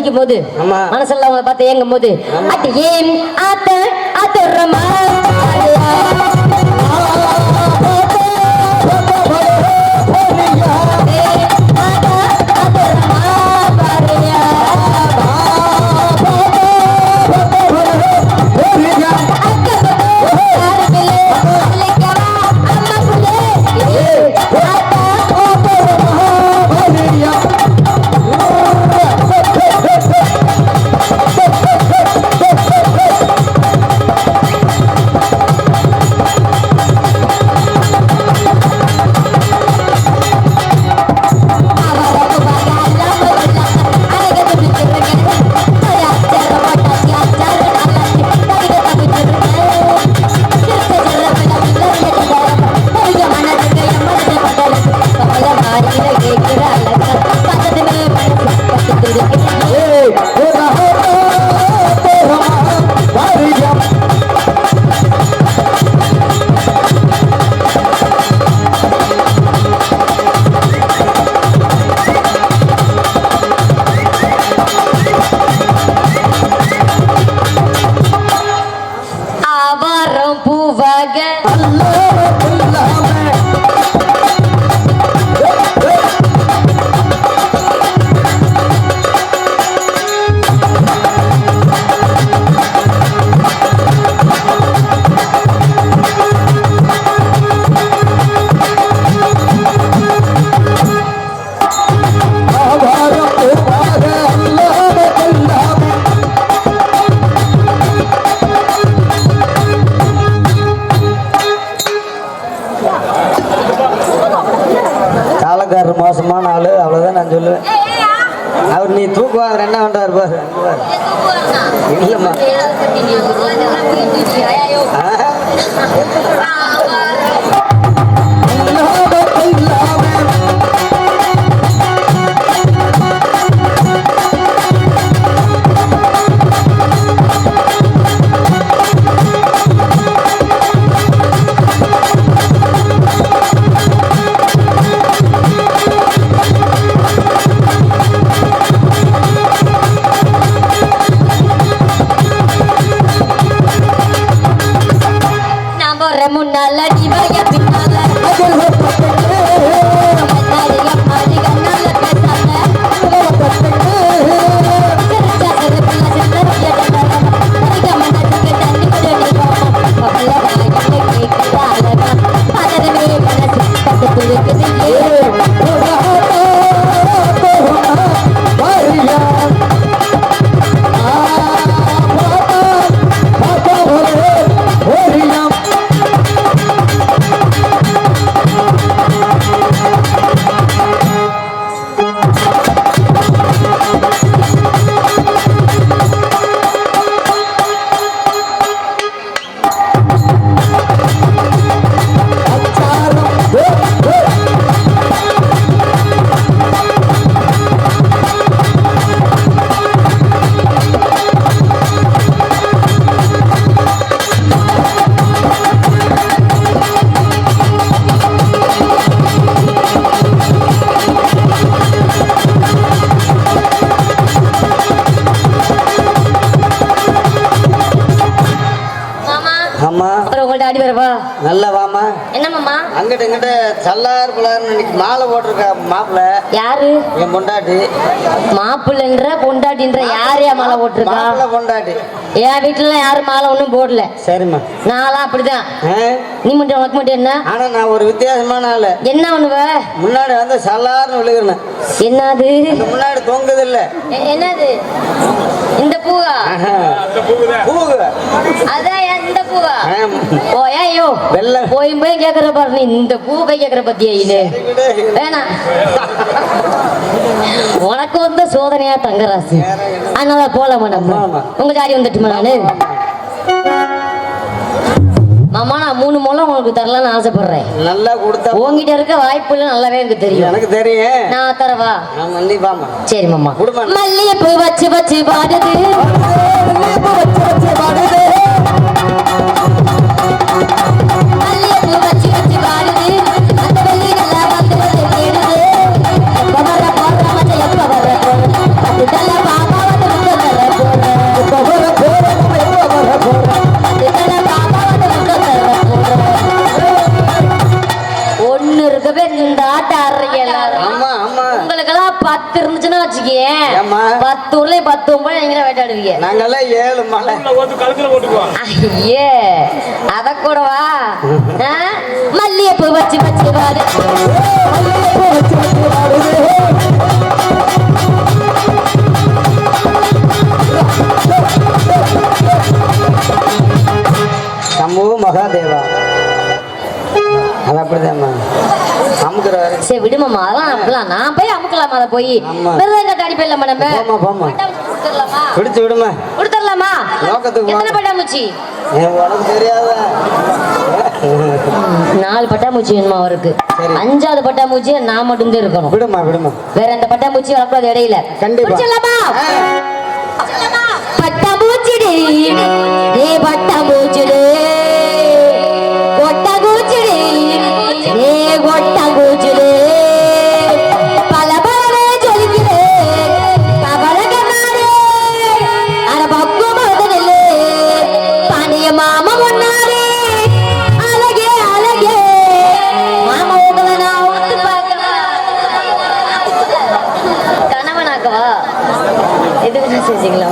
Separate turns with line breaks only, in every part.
நிக்கும் போது மனசெல்லாம் உங்களை பார்த்து ஏங்கும் போது அட்டு ஏன் ஆத்த ஆத்தரமா
மோசமான ஆளு அவ்வளவுதான் நான் சொல்லுவேன். அவர் நீ தூக்குவாங்க என்ன பண்றாரு பாரு. இல்லம்மா
முன்னால நீ பின்னால
நல்லா வாமா.
என்ன மாமா
அங்கிட்ட இங்கிட்ட சல்லார் புலார்னு மாலை போட்டிருக்கா மாப்பிள்ள யாரு? என் பொண்டாட்டி.
மாப்பிள்ளன்ற பொண்டாட்டின்ற யாரையா மாலை போட்டிருக்கா?
மாப்பிள்ள பொண்டாட்டி.
என் வீட்டுல யாரும் மாலை ஒண்ணும் போடல.
சரிம்மா.
நான்லாம் அப்படிதான். நீ மட்டும் உனக்கு மட்டும் என்ன?
ஆனா நான் ஒரு வித்தியாசமான ஆளு.
என்ன பண்ணுவ? முன்னாடி
வந்து சல்லார்னு விழுகிறேன்.
என்னது
முன்னாடி தொங்குது இல்ல?
என்னது இந்த பூவா?
பூவு
அதான் இந்த பூவா? ஓயோ வெள்ள போய் போய் கேக்குற பாரு நீ இந்த பூ போய் கேக்குற பத்தியா? இது வேணா உனக்கு வந்து சோதனையா தங்கராசு. அதனால போல மேடம் உங்க ஜாடி வந்துட்டுமா? நானு மாமா நான் 3 முழம் உங்களுக்கு தரலான்னு ஆசைப்படுறேன். நல்லா கொடுத்தா உங்ககிட்ட இருக்க வாய்ப்பு இல்ல நல்லாவே எனக்கு தெரியும். எனக்கு தெரியும். நான் தரவா? சரி மாமா. மல்லிகைப்பூ வச்சு வச்சு பாடுது, மல்லிகைப்பூ வச்சு பாடுது, அந்த வெள்ளி நல்லா வந்து தேடுது. எப்ப வர போற மச்ச எப்ப வர அது தல பாப்பா வந்து 10 இருந்துச்சுன்னா வச்சுக்கேன்
ஏம்மா?
10 ஊர்ல 10 ஒன்பது நீங்களே வேட்டாடுவீங்க.
நாங்கெல்லாம் 7 மலை.
ஐயே அத கூடவா? மல்லிகைப்பூ வச்சு வச்சு பாடு
சம்பு மகாதேவா. அது அப்படிதான்மா அமுக்குற.
சரி விடுமாமா, அதெல்லாம் அப்படிலாம் நான் போய் அமுக்கலாமா? அதை போய்
ஆமா.
மிருதங்க அடி போயிடலாமா? நம்ம
போமா போமா
கொடுத்துடலாமா?
பிடிச்சு விடுமா.
கொடுத்துடலாமா?
நோக்கத்துக்கு
எத்தனை பட்டாம்பூச்சி?
உனக்கு தெரியாத
4 பட்டாம்பூச்சி வேணுமா அவருக்கு?
சரி.
5வது பட்டாம்பூச்சி நான் மட்டும்தான் இருக்கணும்.
விடுமா விடுமா.
வேற எந்த பட்டாம்பூச்சி வரக்கூடாது இடையில.
கண்டிப்பா.
பிடிச்சிடலாமா? பட்டாம்பூச்சிடி ஏ பட்டாம்பூச்சிடி கொட்டாம்பூச்சிடி ஏ கொட்டாம்பூச்சிடி பல பலவே ஜொலிக்கிறே கபலகனாரே அட பக்குவம் முதலிலே பாண்டிய மாமா முன்னாரே அழகே அழகே மாமா உங்களை நான் ஒத்து பார்க்கவா கணவனாக்கவா எதுக்கு செஞ்சீங்களா?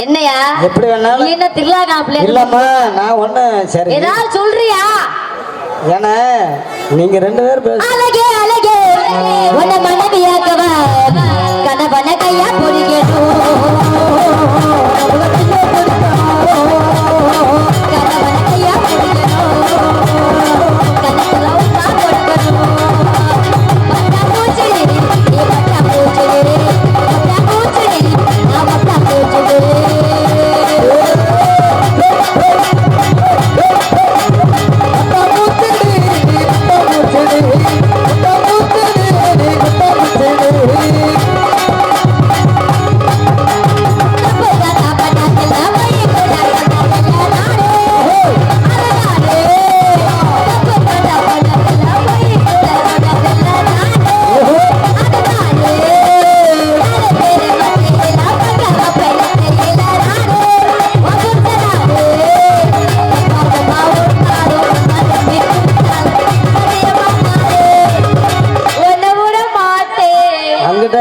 என்னையா
எப்படி வேணாலும்.
நீ என்ன திருவிழா காப்பில
இல்லம்மா நான் ஒண்ணு சரி.
ஏதாவது சொல்றியா?
ஏன்னா நீங்க 2 பேரும் பேச.
அழகே அழகே உன்னை மனைவியாக்கவா கணவன கையா பிடிக்கணும் கணவன கையா பிடிக்கணும் கணக்குல உட்கா கொடுக்கணும் பட்டாம்பூச்சிடி நீ பட்டாம்பூச்சிடி பட்டாம்பூச்சிடி நான் பட்டாம்பூச்சிடி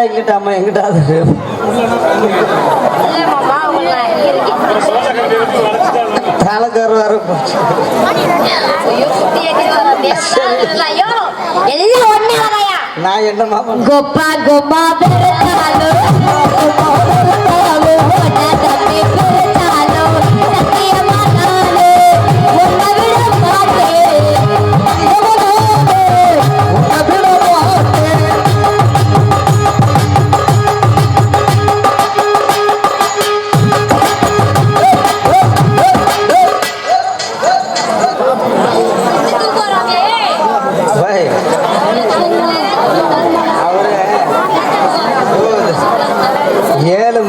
எங்கிட்ட அம்மா எங்கிட்ட அது தாளக்கார வர போச்சு. நான் என்னமா
గొప్ప గొప్ప పెరచాలు తప్పి పెరచాలు సత్యమానాలు ఉన్నవిడ మాటే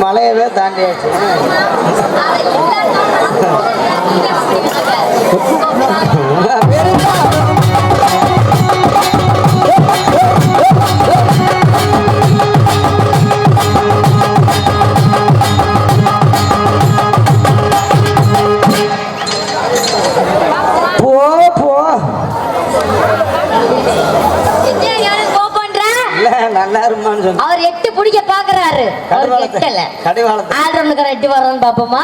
மலையவே தாண்டியாச்சு. போ போ நல்லா இருமான்னு சொன்ன.
அவர் 8 பிடிக்க பாக்குறாரு. ஆல்ரவுண்டுக்கார 8 வரான்னு பாப்போமா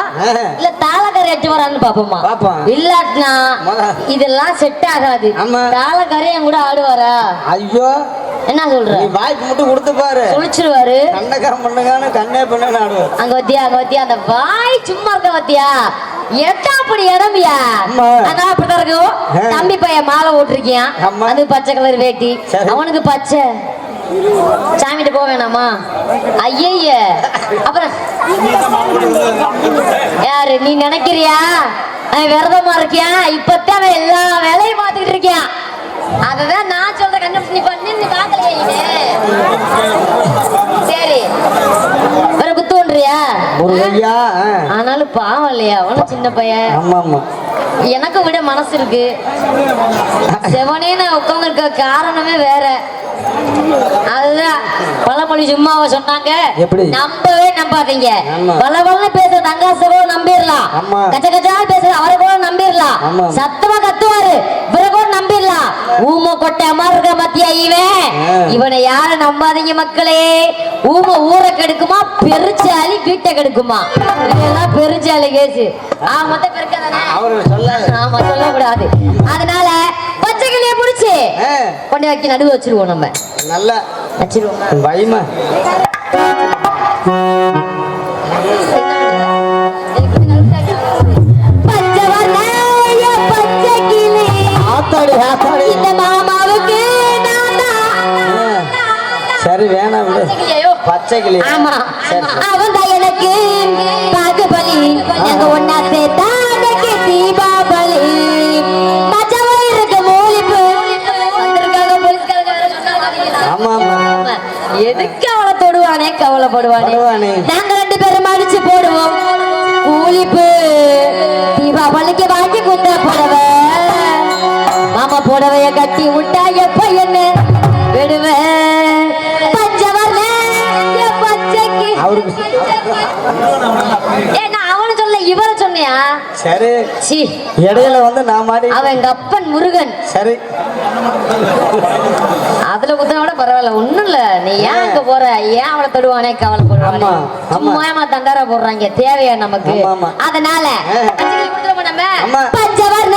இல்ல தாளக்கார 8 வரான்னு பாப்போமா? இல்லாட்டினா இதெல்லாம் செட் ஆகாது. தாளக்கார என் கூட ஆடுவாரா?
ஐயோ
என்ன சொல்ற?
நீ வாய்க்கு மட்டும் கொடுத்து பாரு, சொல்லிச்சிருவாரு. கண்ணக்காரம் பண்ணுங்க கண்ணே பண்ணு ஆடுவார்.
அங்க வத்தியா அந்த வாய் சும்மா இருக்க வத்தியா எட்டாப்படி இடம்பியா? அதான் அப்படிதான் இருக்கும். தம்பி பையன் மாலை ஓட்டிருக்கியான், அது பச்சை கலர் வேட்டி, அவனுக்கு பச்சை. சாமிட்டு போக வேணாமா? ஐய அப்புறம் யாரு நீ நினைக்கிறியா? அவன் விரதமா இருக்கியா? இப்பத்தான் அவன் எல்லா வேலையும் பார்த்துக்கிட்டு இருக்கியான். அததான் நான் சொல்ற கண்டுபிடிச்சு பண்ணி நீ பாக்கலையே. சரி வேற குத்துன்றியா? ஆனாலும் பாவம் இல்லையா அவனும் சின்ன பையன். எனக்கு விட மனசு இருக்கு. செவனே நான் உட்கார்ந்து இருக்க காரணமே வேற. அதுதான் பழமொழி சும்மாவ சொன்னாங்க, நம்பவே நம்பாதீங்க. பல பேசுற தங்காசவோ நம்பிடலாம், கச்ச கச்சா பேசுற அவரை கூட நம்பிடலாம், சத்தமா கத்துவாரு பிறகு நம்பிடலாம். ஊம கொட்டை அமர்க மத்திய இவனை யாரும் நம்பாதீங்க மக்களே. ஊம ஊரை கெடுக்குமா, பெருச்சாலி வீட்டை கெடுக்குமா. இதெல்லாம் பெருச்சாலி கேசு. மொத்த பெருக்கதானே ஆமா, சொல்லக்கூடாது. அதனால பச்சை கிளிய புடிச்சு கொண்டை வைக்க நடுவு வச்சிருவோம். நம்ம
நல்லா வச்சிருவோம். பயமா சரி வேணாம் பச்சை கிளி.
ஆமா அவன் தான் எனக்கு பாகுபலி. எங்க ஒன்னா சேர்த்தாக்கு தீபாவளி.
ஆமா
எதுக்கு அவளை தொடுவானே கவலைப்படுவானே. நாங்க 2 பேரும் அடிச்சு போடுவோம் கூலிப்பு. தீபாவளிக்கு வாங்கி குத்த புடவை. மாமா புடவைய கட்டி விட்டா எப்ப என்ன விடுவேன். பச்சவர்ல பச்சைக்கு அவனு சொல்ல இவரை சொன்னியா?
சரி
சி
இடையில வந்து நான் மாடி.
அவன் எங்க அப்பன் முருகன்.
சரி
அதுல குத்தன விட பரவாயில்ல. ஒண்ணும் இல்ல. நீ ஏன் அங்க போற? ஏன் அவளை தொடுவானே கவலைப்படுவானே. சும்மா தண்டாரா போடுறாங்க தேவையா நமக்கு. அதனால நம்ம பஞ்சவர்ண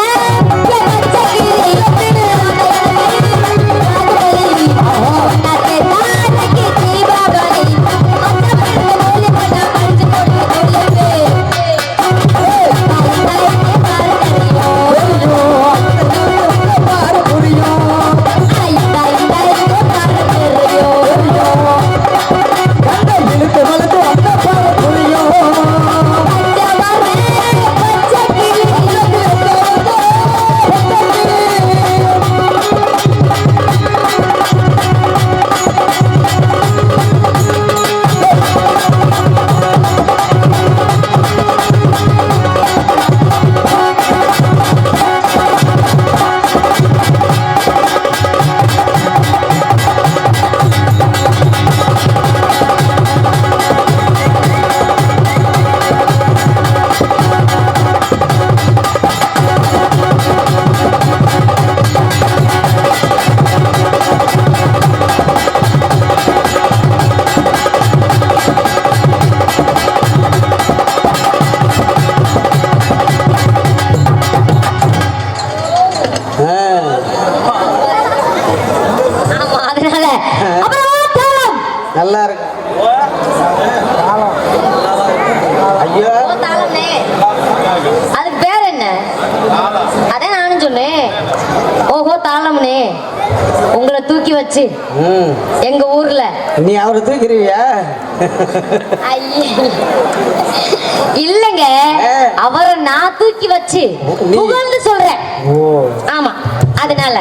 நல்லா இருக்கு. ஐயோ
அதுக்கு பேர் என்ன? அதான் நானும் சொன்னேன். ஓஹோ தாளம்னே. உங்களை தூக்கி வச்சு எங்க ஊர்ல
நீ அவரை தூக்கிடுவியா?
இல்லங்க, அவரை நான் தூக்கி வச்சு புகழ்ந்து சொல்றேன். ஆமா, அதனால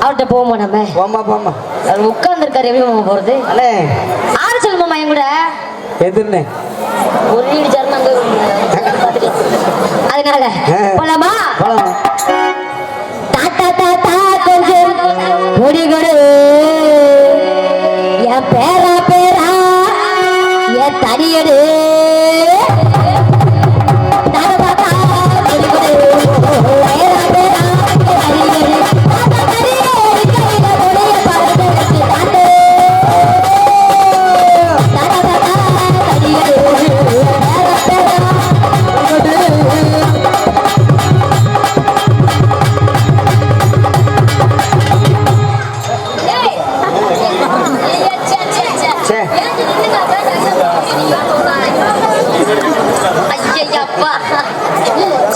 அவர்கிட்ட போமா. நம்ம
போமா
அவர் உட்கார்ந்து இருக்காரு. எப்படி மாமா போறது? ஆறு சொல்லுமாமா என் கூட
எதிர்னே
ஒரு வீடு சரணாங்க. அதனால போலாமா? தாத்தா தாத்தா கொஞ்சம் முடிகொடு. என் பேரா பேரா என் தனியடு.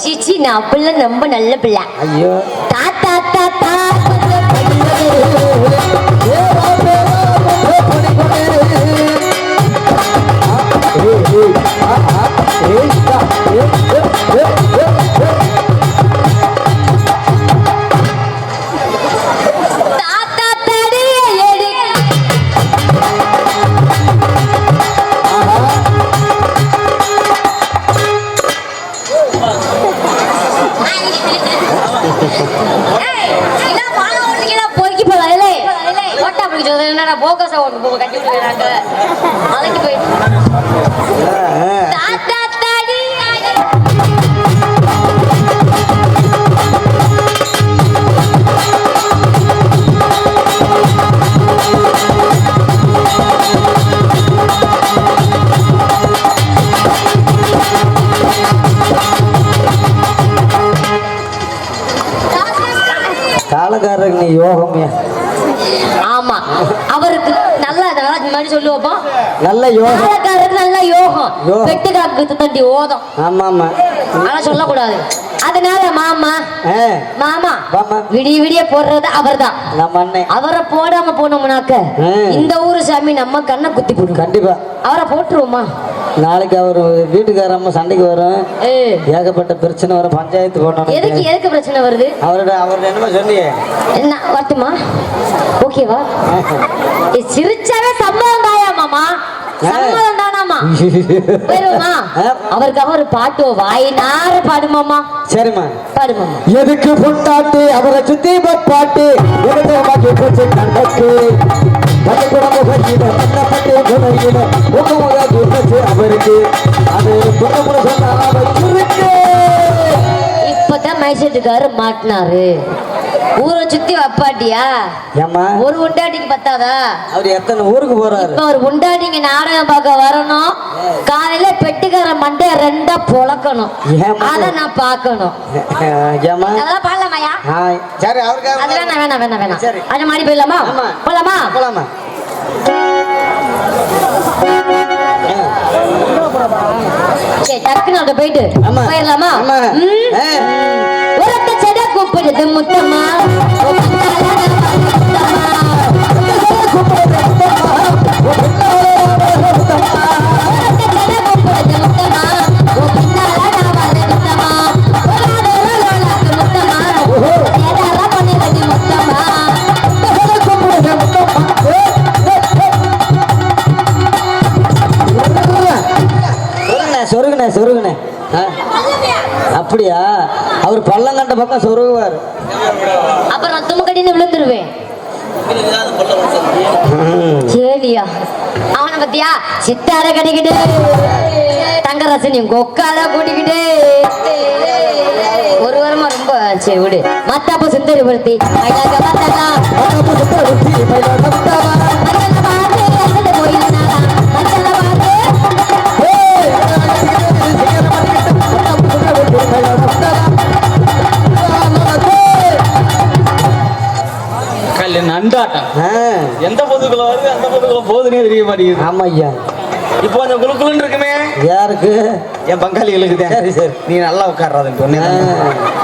சீச்சி, நான் பிள்ளை ரொம்ப நல்ல பிள்ளை.
ஐயோ
தாத்தா தாத்தா போக்கஸா ஒன்று போ கட்டி விட்டுறாங்க. மலைக்கு போயிட்டு தாத்தா தாடி
மானக்காரருக்கு நீ யோகம்யா.
ஆமா அவருக்கு நல்லா இந்த மாதிரி சொல்லுவோப்பா,
நல்ல யோகம்.
மானக்காரருக்கு நல்ல யோகம்,
யோகம்.
வெட்டுக்காக்கு தண்டி ஓதம்.
ஆமா ஆமா,
அதெல்லாம் சொல்லக்கூடாது. அதனால மாமா மாமா
வாமா.
விடிய விடிய போடுறது அவர்தான்.
நம்ம அண்ணன்
அவரை போடாம போனோம்னாக்க இந்த ஊரு சாமி நம்ம கண்ணை குத்தி போடும்.
கண்டிப்பா
அவரை போட்டுருவோமா?
நாளைக்கு அவர் வீட்டுக்காரம்மா சண்டைக்கு வரும், ஏகப்பட்ட பிரச்சனை வரும், பஞ்சாயத்து போடணும்.
எதுக்கு பிரச்சனை வருது?
அவரோட என்னமா சொன்னியே
என்ன வரட்டுமா? ஓகேவா? சிரிச்சாவே சம்பவம் தாயா மாமா, சம்பவம் தானாமா. போயிருவோமா? அவருக்காக ஒரு பாட்டு வாயினார பாடுமாமா.
சரிம்மா
பாடுமாமா.
எதுக்கு புட்டாட்டு அவரை சுத்தி பாட்டு கண்டக்கு அவருக்கு அது
இப்பதான் மைசூட்டுக்காரு மாட்டினாரு. ஊரை சுத்தி வப்பாட்டியா? ஒரு உண்டாட்டிக்கு பத்தாதா?
அவர் எத்தனை ஊருக்கு போறாரு?
இப்ப ஒரு உண்டாட்டிங்க நாடகம் பார்க்க வரணும். காலையில பெட்டிக்கார மண்டைய ரெண்டா பொழக்கணும். அத நான் பார்க்கணும். அதெல்லாம் பாடலாமாயா?
சரி, அவருக்காக
அது வேணாம். அது மாதிரி போயிடலாமா? போலாமா? சரி, டக்குன்னு அங்க போயிட்டு போயிடலாமா? உரத்த செட கூப்பிடுது முத்தம்மா,
சொருகுனே. அப்படியா? அவர் பள்ளங்கண்ட பக்கம் சொருகுவார்.
அப்புறம் தும்மக்கடின்னு விழுந்துருவேன். கேலியா அவனை பத்தியா? சித்தார கடிக்கிட்டு தங்கரசனி கொக்கால கூட்டிக்கிட்டு ஒரு வாரமா ரொம்ப சரி விடு. மத்தாப்ப சுந்தரி படுத்தி
நண்டாட்டம் எந்த பொதுக்குள்ள வருது, அந்த பொதுக்குள்ள போதுனே தெரிய மாட்டேங்குது.
ஆமா ஐயா.
இப்போ அந்த குழுக்குழுன்னு இருக்குமே
யாருக்கு?
என் பங்காளிகளுக்கு தான்.
சரி சரி,
நீ நல்லா உட்கார்றாதுன்னு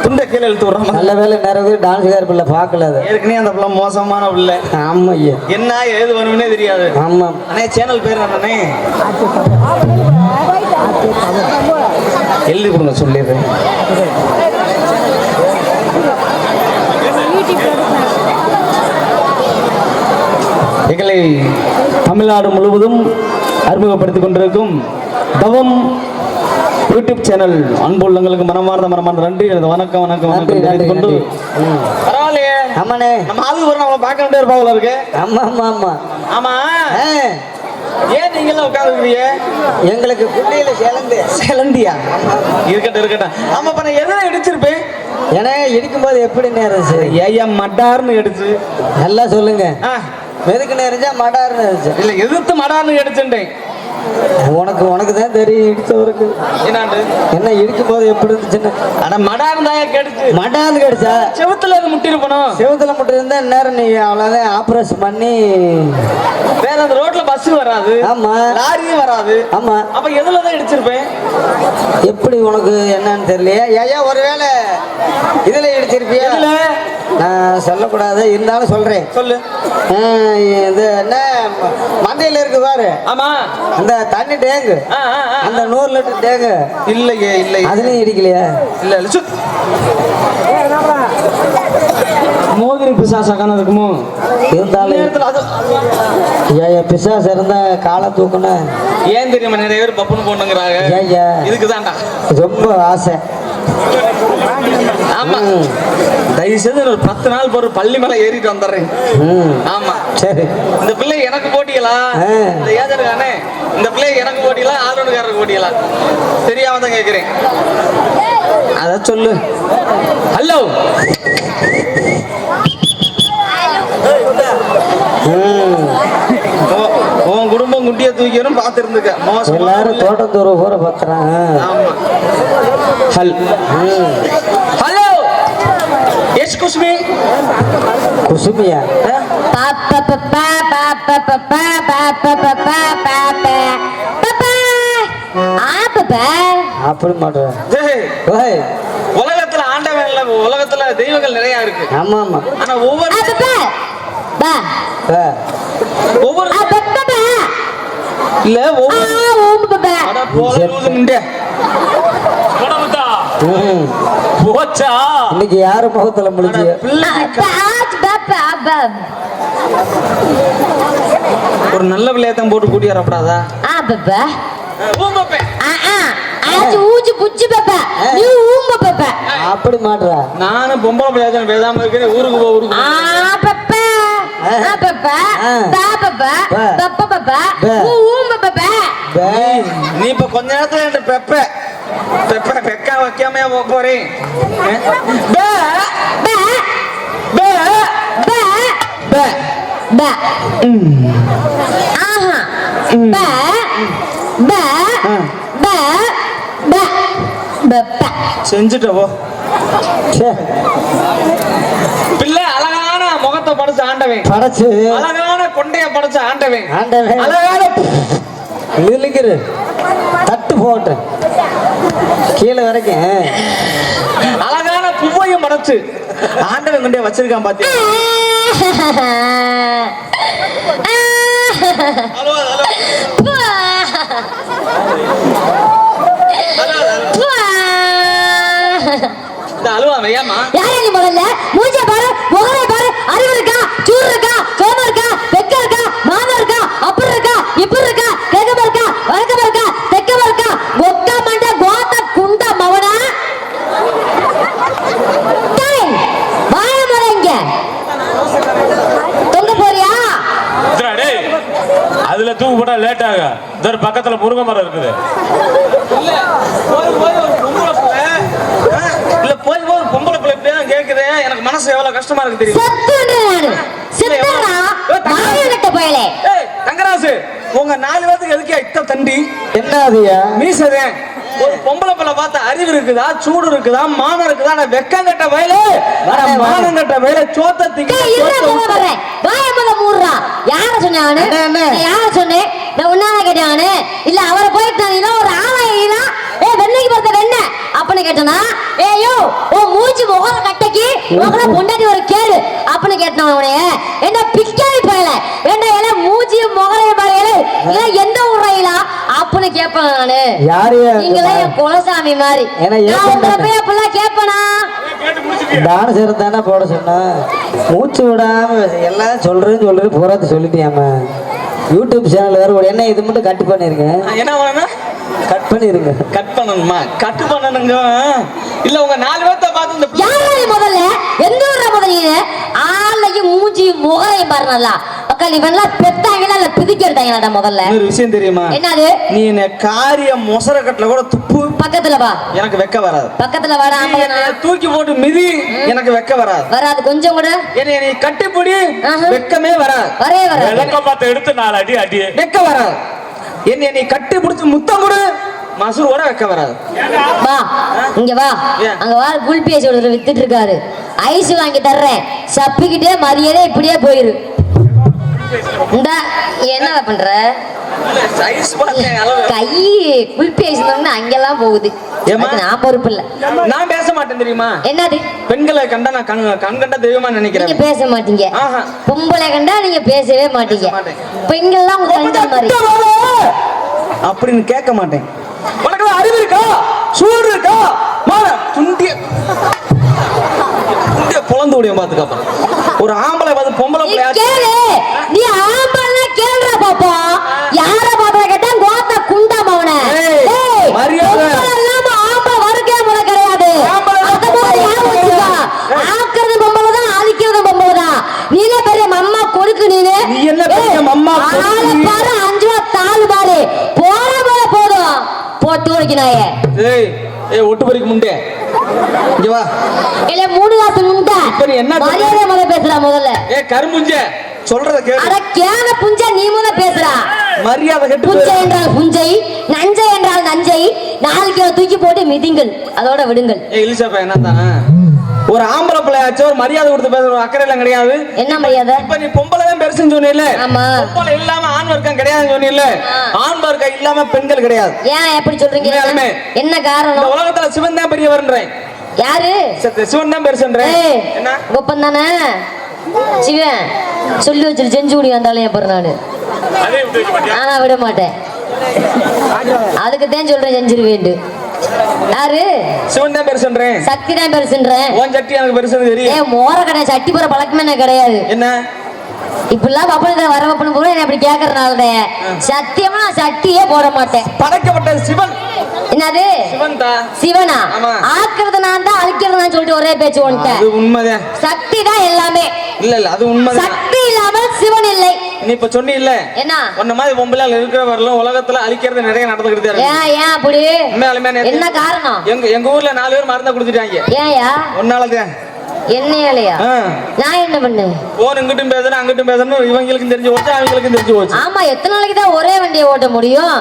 துண்ட கீழே இழுத்து விடுறோம்.
நல்ல வேலை நிறைய பேர் டான்ஸ்கார பிள்ளை பார்க்கல.
ஏற்கனவே அந்த பிள்ளை மோசமான பிள்ளை.
ஆமா ஐயா.
என்ன ஏது வேணும்னே தெரியாது.
ஆமா
அண்ணே, சேனல் பேர் என்னண்ணே? எழுதி கொடுங்க, சொல்லிடுறேன். எங்களை தமிழ்நாடு முழுவதும் அறிமுகப்படுத்திக் கொண்டிருக்கும் தவம் யூடியூப் சேனல் அன்பு உள்ளங்களுக்கு மனமார்ந்த நன்றி. வணக்கம் தெரிவித்துக் கொண்டு பரவாயில்லையே.
ஆமாண்ணே,
நம்ம ஆளுக்கு ஒரு நம்மளை பார்க்க வேண்டிய இருப்பாங்களா இருக்கு. ஆமா ஏன் நீங்க எல்லாம் உட்காந்துருக்கீங்க?
எங்களுக்கு புள்ளையில
சிலந்தியா? இருக்கட்டும். ஆமா, பண்ண எதுவும் இடிச்சிருப்பேன்.
ஏன்னா இடிக்கும் போது எப்படி நேரம்
ஏன் மட்டார்னு எடுத்து
நல்லா சொல்லுங்க. எதுக்கு நேரிஞ்சா மடார்னு இருந்துச்சு?
இல்ல, எதிர்த்து மடார்னு எடுத்துட்டேன்.
உனக்கு தான் தெரியும் இடிச்சவருக்கு என்ன இடிக்கும் போது எப்படி இருந்துச்சுன்னு.
ஆனா மடார்னு தான் கெடுச்சு.
மடார்னு கெடுச்சா?
செவுத்துல அது முட்டிருப்பணும்.
செவுத்துல முட்டி இருந்தா நேரம் நீ அவ்வளவுதான் ஆபரேஷன் பண்ணி
வேற அந்த ரோட்ல பஸ் வராது.
ஆமா,
லாரியும் வராது.
ஆமா,
அப்ப எதுலதான் இடிச்சிருப்பேன்?
எப்படி உனக்கு என்னன்னு தெரியலையா? ஏயா ஒருவேளை இதுல இடிச்சிருப்பியா? நான் சொல்லக்கூடாது, இருந்தாலும் சொல்றேன்.
சொல்லு.
இது என்ன மண்டையில இருக்கு பாரு.
ஆமா,
அந்த தண்ணி டேங்கு, அந்த 100 லிட்டர் டேங்கு.
இல்லையே, இல்லை,
அதுலயும் இடிக்கலையா?
இல்ல. மோதிரி பிசாசாக்கான இருக்குமோ?
இருந்தாலும் பிசாசு இருந்தா காலை தூக்கணும்.
ஏன் தெரியுமா? நிறைய பேர் பப்புன்னு போனுங்கிறாங்க. இதுக்குதான்டா
ரொம்ப ஆசை.
ஆமா, தயவு செய்து ஒரு 10 நாள் போற பள்ளி மேல ஏறிட்டு வந்துடுறேன். ஆமா,
சரி.
இந்த பிள்ளை எனக்கு போட்டியலா? இந்த ஏஜர்கானே, இந்த பிள்ளை எனக்கு போட்டியலா ஆளுநருக்காரருக்கு போட்டியலா? தெரியாம தான் கேட்கிறேன். அத சொல்லு. ஹலோ, உன் குடும்பம் குட்டிய தூக்கிடும் பார்த்து இருந்துக்க.
எல்லாரும் தோட்டத்தூர போற பாக்குறாங்க.
Hello, yes excuse me.
குசுமியா? அப்படி மாட்டேன்.
உலகத்துல ஆண்டவன் இல்ல, உலகத்துல தெய்வங்கள் நிறைய இருக்கு.
ஆமா ஆமா.
ஆனா ஒவ்வொரு இல்ல
போச்சா இன்னைக்கு யாரு முகத்துல முடிஞ்சு
ஒரு நல்ல விளையாட்டம் போட்டு கூட்டி வரப்படாதா?
அப்படி மாட்டா.
நானும் பொம்பளை விளையாட்டம் பேசாம இருக்கிறேன். ஊருக்கு போ, ஊருக்கு நீ இப்ப கொஞ்ச நேரத்துல என் பெக்கா வைக்காம போறேன். செஞ்சுட்டவோ பிள்ளை அழகான முகத்தை படைச்ச ஆண்டவன்,
படைச்சு
அழகான கொண்டைய படைச்ச ஆண்டவன்,
ஆண்டவன்
அழகான
தட்டு போட்டு கீழே வரைக்கும்
அழகான பூவையும் படைச்சு ஆண்டவன் கொண்டே வச்சிருக்கான். பாத்தீங்க அழுவாமையாமா
முதல்ல மூஞ்ச பாரு, முகரை பாரு, அறிவு இருக்கா, சூடு இருக்கா, சோம இருக்கா, வெக்க இருக்கா, மாதம் இருக்கா, அப்படி இருக்கா, இப்படி இருக்கா, கேட்கமா இருக்கா, வழக்கமா இருக்கா, தெக்கமா இருக்கா, ஒக்கா மண்ட கோத்த குண்ட மவனா வாய முறை இங்க தொங்க போறியா?
அதுல தூக்கு போட்டா லேட் ஆக. பக்கத்துல முருங்கை மரம் இருக்குது.
பொம்பளை பிள்ளை கேக்குறேன். எனக்கு மனசு எவ்வளவு கஷ்டமா இருக்கு தெரியும். தங்கராசு, உங்க 4 பேருக்கு எதுக்கே இத்த தண்டி
என்னதியா
மீசதே? ஒரு பொம்பளை பிள்ளை பார்த்தா அறிவு இருக்குதா, சூடு இருக்குதா, மானம் இருக்குதா? நான் வெக்கம் கட்ட வயல மானம் கட்ட வயல சோத்த திங்க
யார சொன்னானு? யார சொன்னேன்? நான் உன்னால கேட்டானு இல்ல அவரை போயிட்டு ஒரு ஆலயம் வெண்ணைக்கு பார்த்த வெண்ணெய் அப்படின்னு கேட்டனா, ஏயோ ஓ மூஞ்சி முகர கட்டைக்கு முகர பொண்டாட்டி ஒரு கேளு அப்படின்னு கேட்டான். உனைய என்ன பிக்காரி போயல என்ன எல்லாம் மூஞ்சியும் முகரையும் பாருல இல்ல எந்த ஊர்ல அப்படின்னு கேட்பேன் நானு. நீங்களே என் குலசாமி மாதிரி நான் உங்களை போய் அப்படிலாம் கேட்பனா?
டான்ஸ் இருந்தானே போட சொன்னா மூச்சு விடாம எல்லாம் சொல்றது பூராத்து சொல்லிட்டியாமா. யூடியூப் சேனல் வேற என்ன இது மட்டும் கட் பண்ணிருக்கேன்.
என்ன வேணும்?
கட் பண்ணிருங்க.
கட் பண்ணணுமா? கட் பண்ணணுங்க. இல்ல உங்க 4 பேர்த்த பார்த்து
யாரை முதல்ல எந்த ஊர்ல முதல்ல ஆளையும் மூஞ்சியும் முகரையும் பாரு நல்லா மக்கள் இவன்லாம் பெத்தாங்களா இல்ல பிதிக்கிறதாங்களா? முதல்ல
ஒரு விஷயம் தெரியுமா?
என்னது?
நீ என்ன காரிய மொசர கட்டல கூட துப்பு
பக்கத்துல வா.
எனக்கு வெக்க வராது.
பக்கத்துல வாடா.
தூக்கி போட்டு மிதி. எனக்கு வெக்க வராது.
வராது கொஞ்சம் கூட.
என்னை நீ கட்டிப்புடி. வெக்கமே வராது.
வரவே வராது.
விளக்கம் பார்த்து எடுத்து 4 அடி அடி.
வெக்க வராது. என்னை நீ கட்டி பிடிச்சு முத்தம் கொடு. மசூரோட வெக்க வராது.
வா இங்க வா. அங்க வா குல்பேஜ் ஒருத்தர் வித்துட்டு இருக்காரு. ஐஸ் வாங்கி தர்றேன். சப்பிக்கிட்டே மரியாதை இப்படியே போயிரு. இந்த என்ன பண்ற? கை குல்பேஜ் அங்கெல்லாம் போகுது. நான் பொறுப்பு இல்ல.
நான் பேச மாட்டேன் தெரியுமா?
என்னது?
பெண்களை கண்டா நான் கண் கண்ட தெய்வமா நினைக்கிறேன்.
நீங்க பேச மாட்டீங்க. பொம்பளை கண்டா நீங்க பேசவே மாட்டீங்க. பெண்கள்லாம் உங்க கண்ட மாதிரி
அப்படின்னு கேட்க மாட்டேன். உனக்கு அறிவு இருக்கா, சூடு இருக்கா, துண்டிய பொழந்து விடிய பாத்துக்க. ஒரு ஆம்பளை வந்து பொம்பளை
கேளு. நீ ஆம்பளை கேளுடா பாப்பா. யார பாப்பா கேட்டா கோத்த குண்டாம அவன.
மரியாதை
எல்லாம் ஆம்பளை வர்க்கே முறை கிடையாது. அந்த மாதிரி யார் வச்சுக்கா? ஆக்குறது பொம்பளை தான், ஆதிக்கிறது பொம்பளை தான். நீனே பெரிய மம்மா கொடுக்கு. நீ
என்ன பெரிய மம்மா
ஆளு பாரு 5 ரூபா தாள் பாரு. போற போல போதும் போட்டு ஓடிக்கினாயே.
ஒட்டு பறிக்க முண்டே இங்க வா.
இல்ல 3 காசு முண்டை.
என்ன
மரியாதை முத பேசுறா முதல்ல.
கரும்புஞ்ச சொல்றத கேளு.
அட கேன புஞ்ச நீ முத பேசுறா.
மரியாதை கெட்டு.
புஞ்சை என்றால் புஞ்சை, நஞ்சை என்றால் நஞ்சை. 4 கிலோ தூக்கி போட்டு மிதிங்கள், அதோட விடுங்கள்.
எலிசபா என்னதான் ஒரு ஆம்பளை பிள்ளையாச்சும் ஒரு மரியாதை கொடுத்து பேசுற ஒரு அக்கறை எல்லாம் கிடையாது.
என்ன மரியாதை?
இப்ப நீ பொம்பளை தான் பெருசுன்னு சொன்னீல்ல,
ஆமா.
பொம்பளை இல்லாம ஆண் வர்க்கம் கிடையாதுன்னு சொன்னீல்ல, ஆண் வர்க்கம் இல்லாம பெண்கள் கிடையாது.
ஏன் எப்படி சொல்றீங்க? என்ன காரணம்?
இந்த உலகத்துல சிவன் தான் பெரியவர்ன்றேன்.
யாரு?
சிவன் தான் பெருசுன்றேன். என்ன
கோப்பம் தானே சிவன் சொல்லி வச்சிரு செஞ்சு குடி வந்தாலும் என் நானு நானா விட மாட்டேன். அதுக்கு தான் சொல்றேன் செஞ்சிருவேன். யாரு?
சிவன் தான் பெருசுன்றேன்.
சக்தி தான் பெருசுன்றேன்.
உன் சட்டி எனக்கு பெருசுன்னு தெரியும்.
ஏன் மோர கிடையாது, சட்டி போற பழக்கமே எனக்கு கிடையாது.
என்ன
இப்பெல்லாம் பப்பன வர பப்பன போல என்ன அப்படி கேக்குறதுனால சத்தியமா நான் சட்டியே போட மாட்டேன்.
படைக்கப்பட்ட சிவன்.
என்னது?
சிவன் தான்.
சிவனா? ஆக்குறது நான் தான், அழிக்கிறது நான் சொல்லிட்டு ஒரே பேச்சு வந்துட்டேன்.
அது உண்மைதான்.
சக்தி தான் எல்லாமே.
இல்ல அது உண்மைதான்.
சக்தி இல்லாமல் சிவன் இல்லை.
நீ இப்ப சொன்னி இல்ல
என்ன
உன்ன மாதிரி பொம்பளையால இருக்கிற வரலாம் உலகத்துல அழிக்கிறது நிறைய நடந்துகிட்டு இருக்கு.
ஏன் அப்படி? என்ன காரணம்?
எங்க ஊர்ல 4 பேர் மருந்த குடுத்துட்டாங்க.
ஏயா?
உன்னாலதான்.
என்னையாலையா? நான் என்ன பண்ணேன்?
போன் இங்கிட்டும் பேசணும் அங்கிட்டும் பேசணும், இவங்களுக்கும் தெரிஞ்சு போச்சு அவங்களுக்கும் தெரிஞ்சு போச்சு.
ஆமா, எத்தனை நாளைக்கு தான் ஒரே வண்டியை ஓட்ட முடியும்?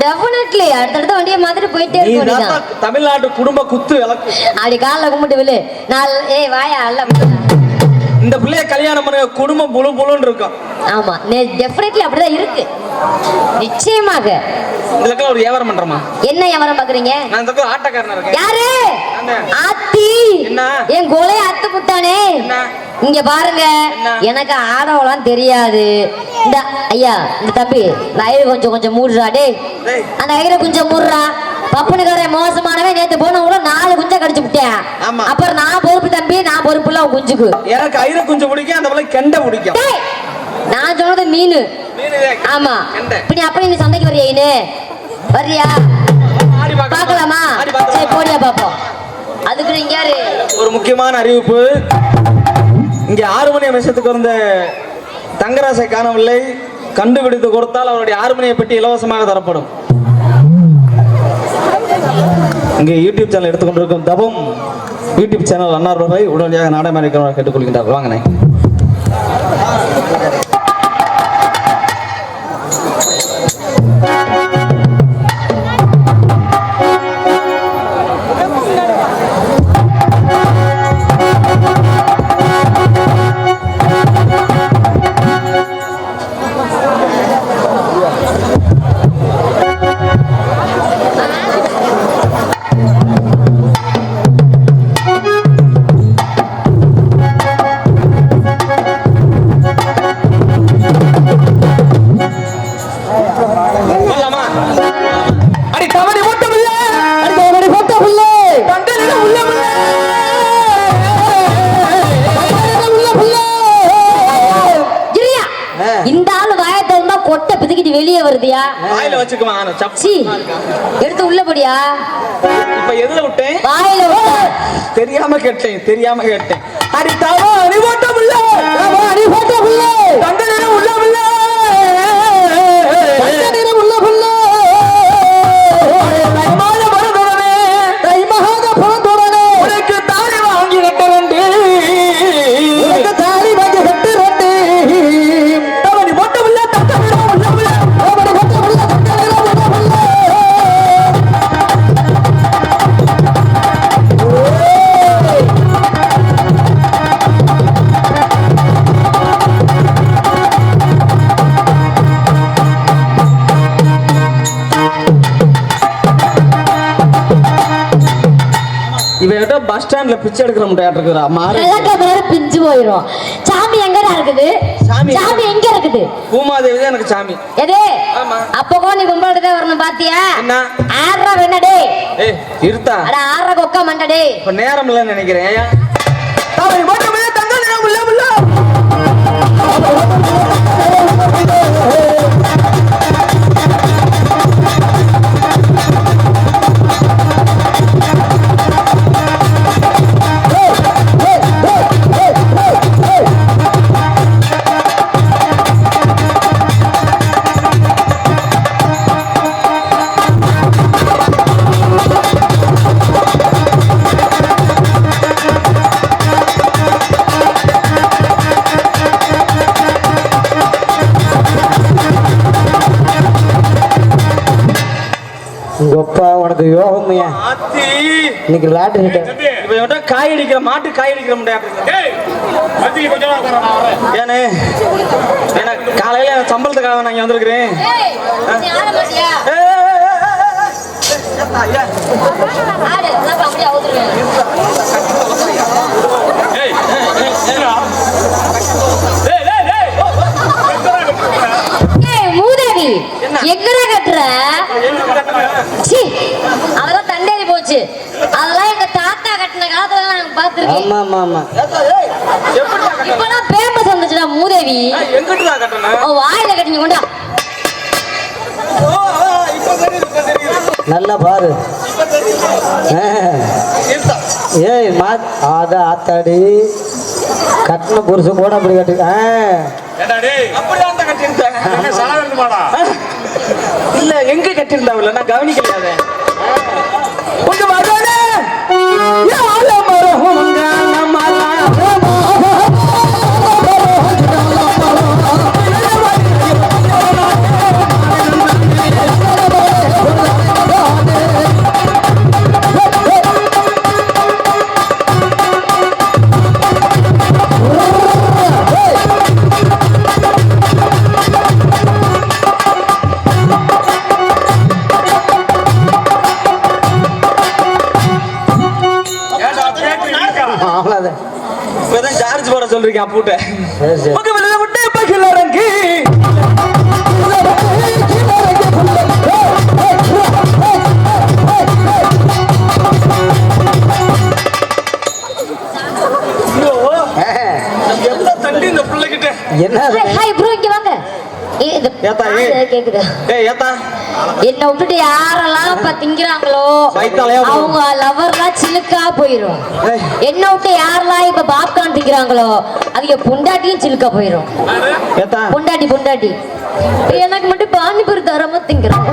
டெஃபினெட்லி அடுத்தடுத்த வண்டியை மாதிரி போயிட்டே இருக்க வேண்டியதான்.
தமிழ்நாட்டு குடும்ப குத்து விளக்கு.
அப்படி காலில் கும்பிட்டு விழு. ஏய் வாயா அல்ல.
இந்த பிள்ளைய கல்யாணம் பண்ண குடும்பம் புழு புழுன்னு இருக்கும்.
ஆமா, டெஃபினெட்லி அப்படிதான் இருக்கு. நிச்சயமாக.
இதுல ஒரு வியாபாரம் பண்றமா? என்ன
வியாபாரம் பாக்குறீங்க?
நான் இந்த ஆட்டக்காரனா இருக்கேன்.
யாரு? ஆத்தி.
என்ன?
என் கோலைய அத்து புட்டானே. இங்க பாருங்க, எனக்கு ஆடவெல்லாம் தெரியாது. இந்த ஐயா, இந்த தம்பி வயிறு கொஞ்சம் கொஞ்சம் மூடுறா. டே அந்த வயிறை கொஞ்சம் மூடுறா. பப்புனுக்கார மோசமானவன் நேத்து போன கூட 4 குஞ்சா கடிச்சு விட்டேன். அப்புறம் நான் பொறுப்பு தம்பி, நான் பொறுப்பு இல்ல குஞ்சுக்கு.
எனக்கு ஐர குஞ்சு பிடிக்கும், அந்த பிள்ளை கெண்டை பிடிக்கும்.
நான் சொன்னது மீனு. ஆமா, இப்ப நீ அப்படி நீ சந்தைக்கு வரியா? வரியா? பாக்கலாமா? சரி போடியா பாப்போம். அதுக்கு நீங்க யாரு? ஒரு
முக்கியமான அறிவிப்பு. இங்க 6 மணி நிமிஷத்துக்கு வந்த தங்கராசை காணவில்லை. கண்டுபிடித்து கொடுத்தால் அவருடைய 6 மணியை பெட்டி இலவசமாக தரப்படும். இங்கே யூடியூப் சேனல் எடுத்துக்கொண்டிருக்கும் தபம் யூடியூப் சேனல் அன்னார்வரை உடனடியாக நாடகம் இருக்கிறவர்கள் கேட்டுக்கொள்கின்றார். வாங்கினேன்.
இந்த ஆளு வாயத்தை கொட்டை பிதுக்கிட்டு வெளியே வருதியா?
வாயில வச்சுக்குமா?
எடுத்து உள்ளபடியா?
இப்ப எதுல விட்டேன்?
வாயில விட்டேன்.
தெரியாம கேட்டேன். அடி தவா அடி போட்ட புள்ள, அடி போட்ட புள்ள, தங்க நிறம் உள்ள புள்ள, தங்க நிறம் உள்ள புள்ள, தைமாத பரதோடனே, தைமகாத பரதோடனே, உனக்கு தாலி வாங்கி கட்ட வேண்டி, உனக்கு தாலி வாங்கி கட்ட வேண்டி, தவடி போட்ட புள்ள, தங்க நிறம் உள்ள புள்ள, தவடி போட்ட புள்ள, தங்க நிறம் உள்ள புள்ள. இவன் பஸ் ஸ்டாண்ட்ல பிச்சை எடுக்கிற முட்டையாட்டு மாறு
பிஞ்சு போயிரும். சாமி எங்கடா இருக்குது? சாமி எங்க இருக்குது?
பூமாதேவி தான் எனக்கு சாமி.
எது? அப்போ நீ கும்பலோட வரணும் பாத்தியா?
என்ன
6 ரூபா வேணடே?
ஏய் இருத்தா.
அட 6 ரூபா கொக்கா மண்டடே.
இப்ப நேரம் இல்லன்னு நினைக்கிறேன். தாவை போட்டமே தங்க நிறம் உள்ள உள்ள.
உனக்கு யோகம்யா.
ஆத்தி
இன்னைக்கு லாட்டரி ஹிட்.
இப்ப இவன்ட்ட காய் அடிக்கிற மாட்டு காய் அடிக்கிற முடியாது. ஏனே எனக்கு காலையில சம்பளத்துக்காக நான் இங்க வந்திருக்கிறேன்.
மூதேவி எங்கடா கட்டுற? அதெல்லாம் தண்டேறி போச்சு. அதெல்லாம் எங்க தாத்தா கட்டின காலத்துல நான் பாத்துருக்கேன்.
ஆமா ஆமா ஆமா.
இப்பதான் பேமஸ் வந்துச்சுடா மூதேவி.
எங்கிட்டுதான் கட்டணும்?
அவன் வாயில கட்டிங்க கொண்டா.
நல்லா பாரு. ஏய் அத ஆத்தாடி கட்டின புருஷன் கூட அப்படி கட்டு.
இல்ல எங்க கட்டிருந்தாவில்ல நான் கவனிக்கல. கொஞ்சம் சார்ஜ் போட சொல்றீங்க அப்பூட்ட.
என்ன
என்ன விட்டுட்டு யாரெல்லாம் திங்கிறாங்களோ அவங்க லவர்லாம் சிலுக்கா போயிரும். என்ன விட்டு யாரெல்லாம் இப்ப பாப்கார்ன் திங்கிறாங்களோ அவங்க பொண்டாட்டியும் சிலுக்கா போயிரும். பொண்டாட்டி பொண்டாட்டி எனக்கு மட்டும் பானிபூரி தரமா திங்கிறான்.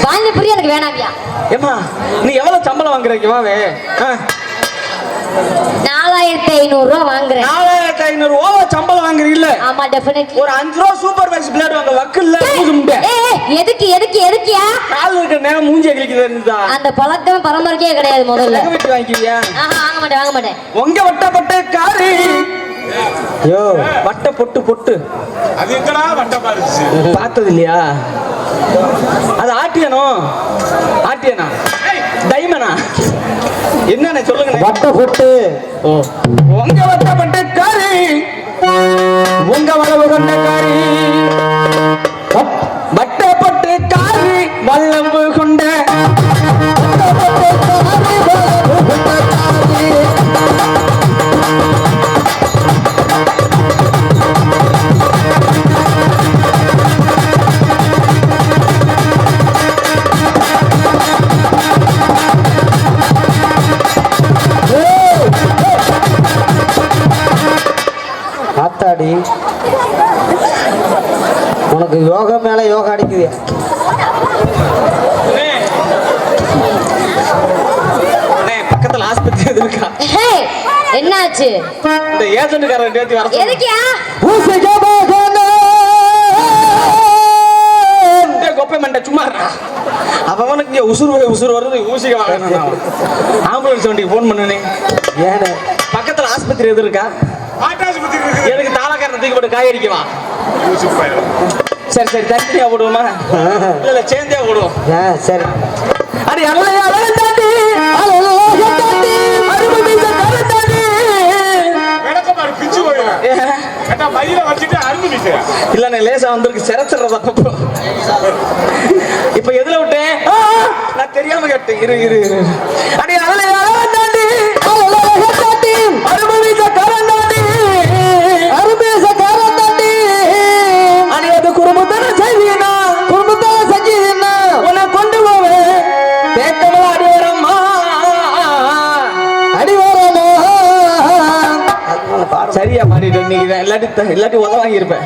பானிபூரி எனக்கு வேணாமியா.
நீ எவ்வளவு சம்பளம் வாங்குறீங்க?
4500 வாங்குறேன்.
4500 ஓவா சம்பளம் வாங்குறீல்ல?
ஆமா டெஃபினெட்லி.
ஒரு 5 ரூபா சூப்பர் மேக்ஸ் பிளேட் வாங்க வக்கல்ல மூஞ்சு முண்டை.
எதுக்கு எதுக்கு எதுக்கியா?
கால் இருக்க நேரம் மூஞ்சி கிளிக்குதுடா.
அந்த பழக்கம் பரம்பரைக்கே கிடையாது முதல்ல.
எங்க விட்டு வாங்கிக்கியா?
வாங்க மாட்டேன் வாங்க மாட்டேன்.
உங்க வட்டப்பட்ட காரி. யோ வட்ட பொட்டு பொட்டு. அது எங்கடா வட்ட பாருச்சு? பார்த்தது இல்லையா? அது ஆட்டியனோ? ஆட்டியனா? டைமனா? என்னன்னு சொல்லுங்க.
வட்ட பொட்டு.
ஓ உங்க வட்டப்பட்ட காரி. உங்க வளவு கொண்ட காரி. வட்டப்பட்ட காரி வல்லம்பு கொண்ட
ஆத்தாடி உனக்கு யோகா மேல யோகா அடிக்குது.
பக்கத்துல ஆஸ்பத்திரி எது இருக்கா?
என்னாச்சு?
இந்த ஏஜென்ட்காரன் டேத்தி வர
எதுக்கியா?
கொப்பை மண்டை சும்மா அவனுக்கு இங்க உசுறு வருது. ஊசிக்க வாங்கணும். ஆம்புலன்ஸ் வண்டிக்கு போன் பண்ணுனே.
ஏன்னு
பக்கத்துல ஆஸ்பத்திரி எது இருக்கா? எனக்கு தாளக்காரன் தூக்கி போட்டு காய் அடிக்குவா. சரி சரி தனியா போடுவோமா? இல்ல சேர்ந்தே போடுவோம்.
சரி.
அடி அலையா தாண்டி தாண்டி அருமை தாண்டி
விளக்கமாறு பிச்சு போயிடும். கேட்டா மயில வச்சிட்டு அருமை நிக்கிறேன்.
இல்ல லேசா வந்திருக்கு சிறச்சிடுறதா. இப்ப எதுல விட்டேன்? நான் தெரியாம கேட்டேன். இரு இரு இரு. அடி அலையா தாண்டி தாண்டி அருமை காரன் தாண்டி அருமை காரன் தாண்டி. அடி அது குடும்பத்தான செய்வீனா? குடும்பத்தான செஞ்சீனா? உன்னை கொண்டு போவேன் தேக்கமா அடி வரம்மா அடி வரமா. சரியா பாடிட்டு நீங்க இல்லாட்டி உத வாங்கியிருப்பேன்.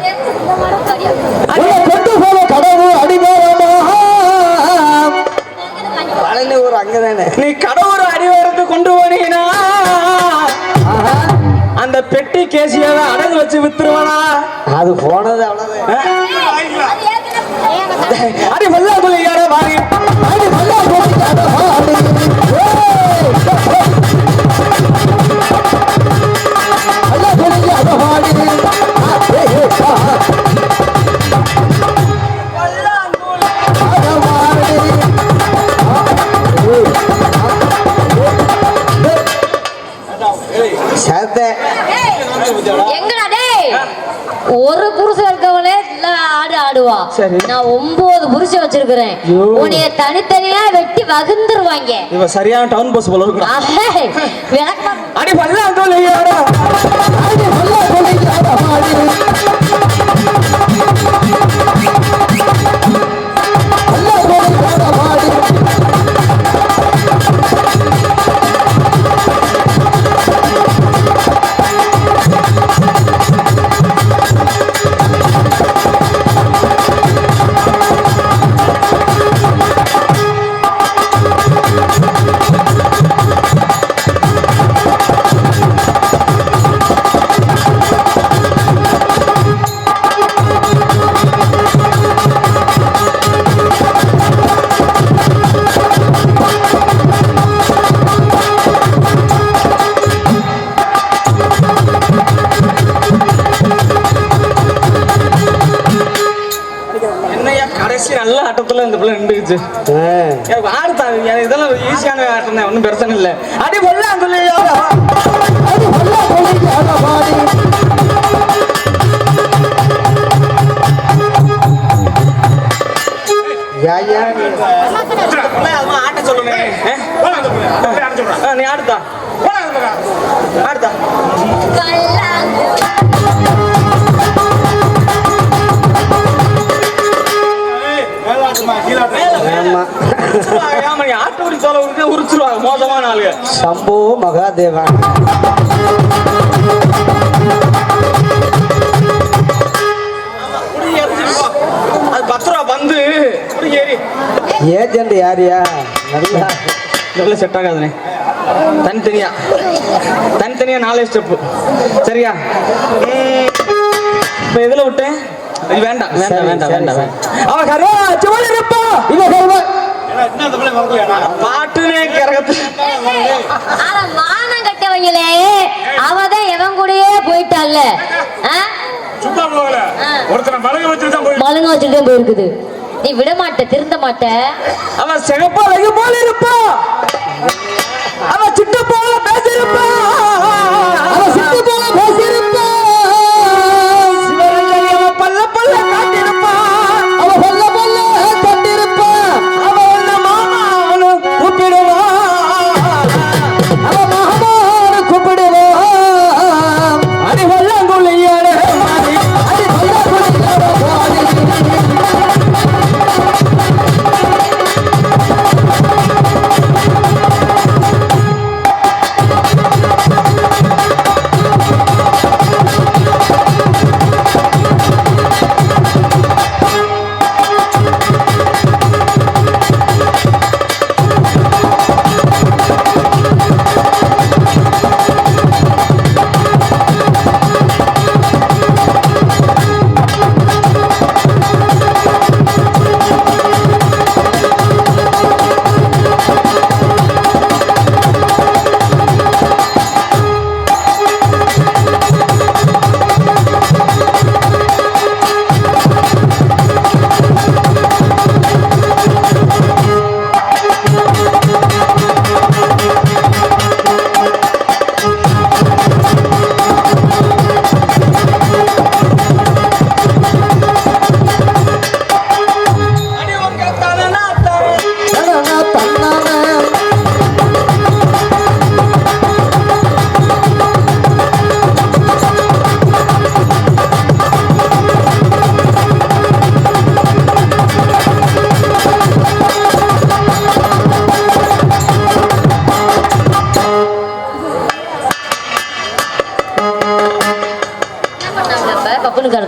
கொண்டு போல கடவுள் அடிவாரமா. பழனி ஊர் அங்கதானே.
நீ கடவுள் அடிவாரத்து கொண்டு போனீங்கன்னா அந்த பெட்டி கேசியாவை அடகு வச்சு வித்துருவானா?
அது போனது அவ்வளவுதான்.
அடி வல்லா சொல்லியார வாரி அடி வல்லா சொல்லியார வாரி வல்லா சொல்லியார வாரி
எங்கடா டேய்? ஒரு புருஷன் இருக்கவனே இல்ல ஆடு ஆடுவா. நான் 9 புருஷன் வச்சிருக்கிறேன். உன்னைய தனித்தனியா வெட்டி வகுந்துருவாங்க.
இவ சரியான டவுன் பஸ் போல இருக்கு. அடி பல்லா சொல்லியாரா அடி பல்லா சொல்லியாரா அடி பல்லா சொல்லியாரா அடி நல்ல ஆட்டத்துல இந்த பிள்ளை நின்றுச்சு. ஆடுதா இதெல்லாம் ஈஸியான ஆட்டம் தான், ஒன்றும் பிரச்சனை இல்லை. அடி பொல்லா சொல்லியா அடி பொல்லா சொல்லியா பாடி ஆட்ட சொல்லுங்க. நீ ஆடுதா ஆடுதா மோசமான ஆளுங்க.
சம்போ மகாதேவா
அது 10 ரூபா வந்து
ஏஜென்ட் யாரியா?
நல்லா செட் ஆகாதுனே. தனித்தனியா 4 ஸ்டெப்பு. சரியா? இப்ப எதுல விட்டேன்? வேண்டாம் வேண்டாம் வேண்டாம் வேண்டாம். அவன் கருவா சுவல் இருப்பா. இவன் கருவா பாட்டுனே கரகத்து.
ஆனா மானம் கட்டவங்களே அவதான் எவன் கூடயே போயிட்டால.
சும்மா போகல. ஒருத்தனை மலங்க வச்சுட்டு தான்
போயிருக்குது. நீ விட மாட்ட, திருந்த மாட்ட.
அவன் சிகப்பா வெகு போல இருப்பா. அவன் சிட்டு போல பேசிருப்பா. அவன் சிட்டு போல பேசிருப்பா. சிவரஞ்சலி பல்ல பல்ல காட்டிருப்பா. அவன் பல்ல பல்ல காட்டிருப்பா. அவன் மாமா அவனு கூப்பிடுவா. அவன் மாமானு கூப்பிடுவா. அடி வல்லாங்குழியாட அடி வல்லாங்குழியாட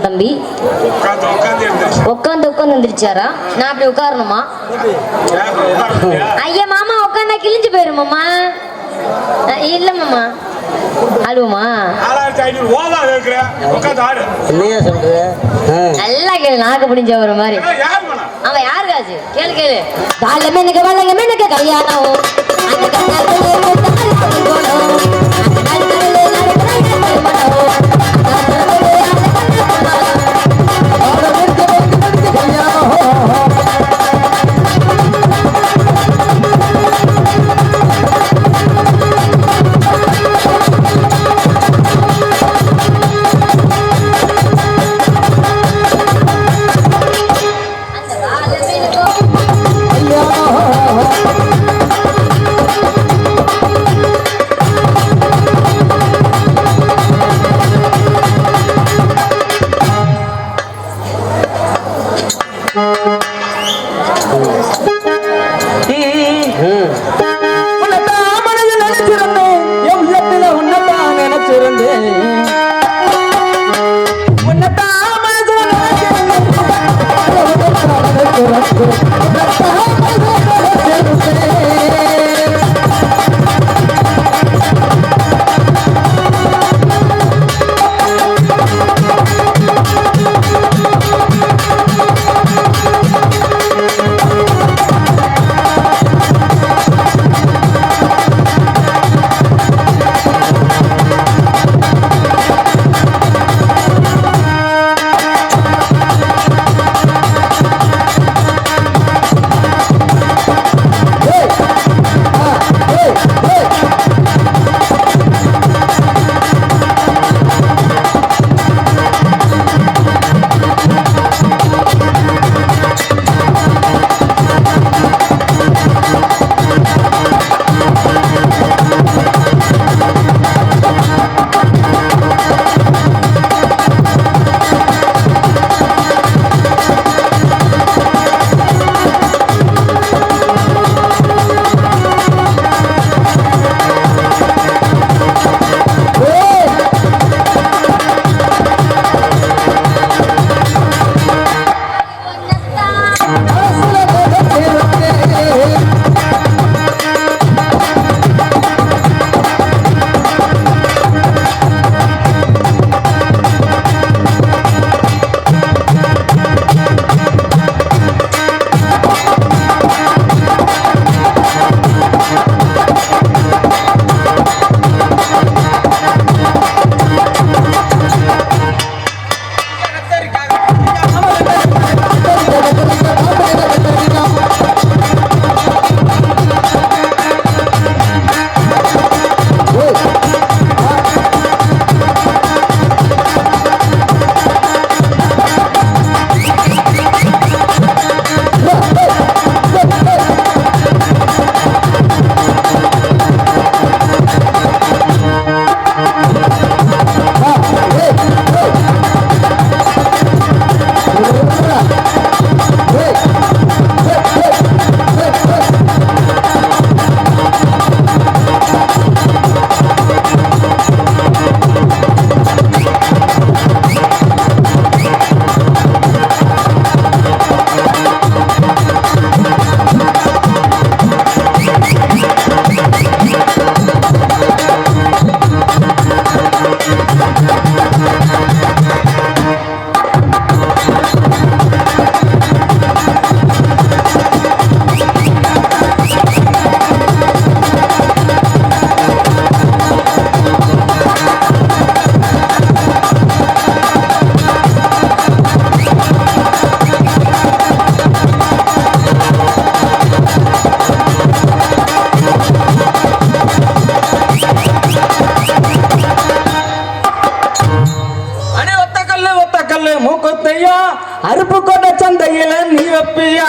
தம்பி உட்காந்து எந்திரிச்சாரா? நான் அப்படி உட்காரணுமா? ஐயா மாமா உட்காந்தா கிழிஞ்சு போயிரும் மாமா. இல்ல மாமா ஆடுவோமா?
4500 ஓவா இருக்கிற உட்காந்து ஆடு.
என்னையா சொல்ற?
நல்லா கேளு, நாக்கு பிடிஞ்ச ஒரு மாதிரி.
யார் வேணா
அவன் யாரு காசு? கேளு கேளு. காலமெனுக்கு வளங்கமெனுக்கு கல்யாணம், அந்த கல்யாணத்துல
மூக்குத்தையா அருப்பு கொண்ட சந்தையில நீ வைப்பியா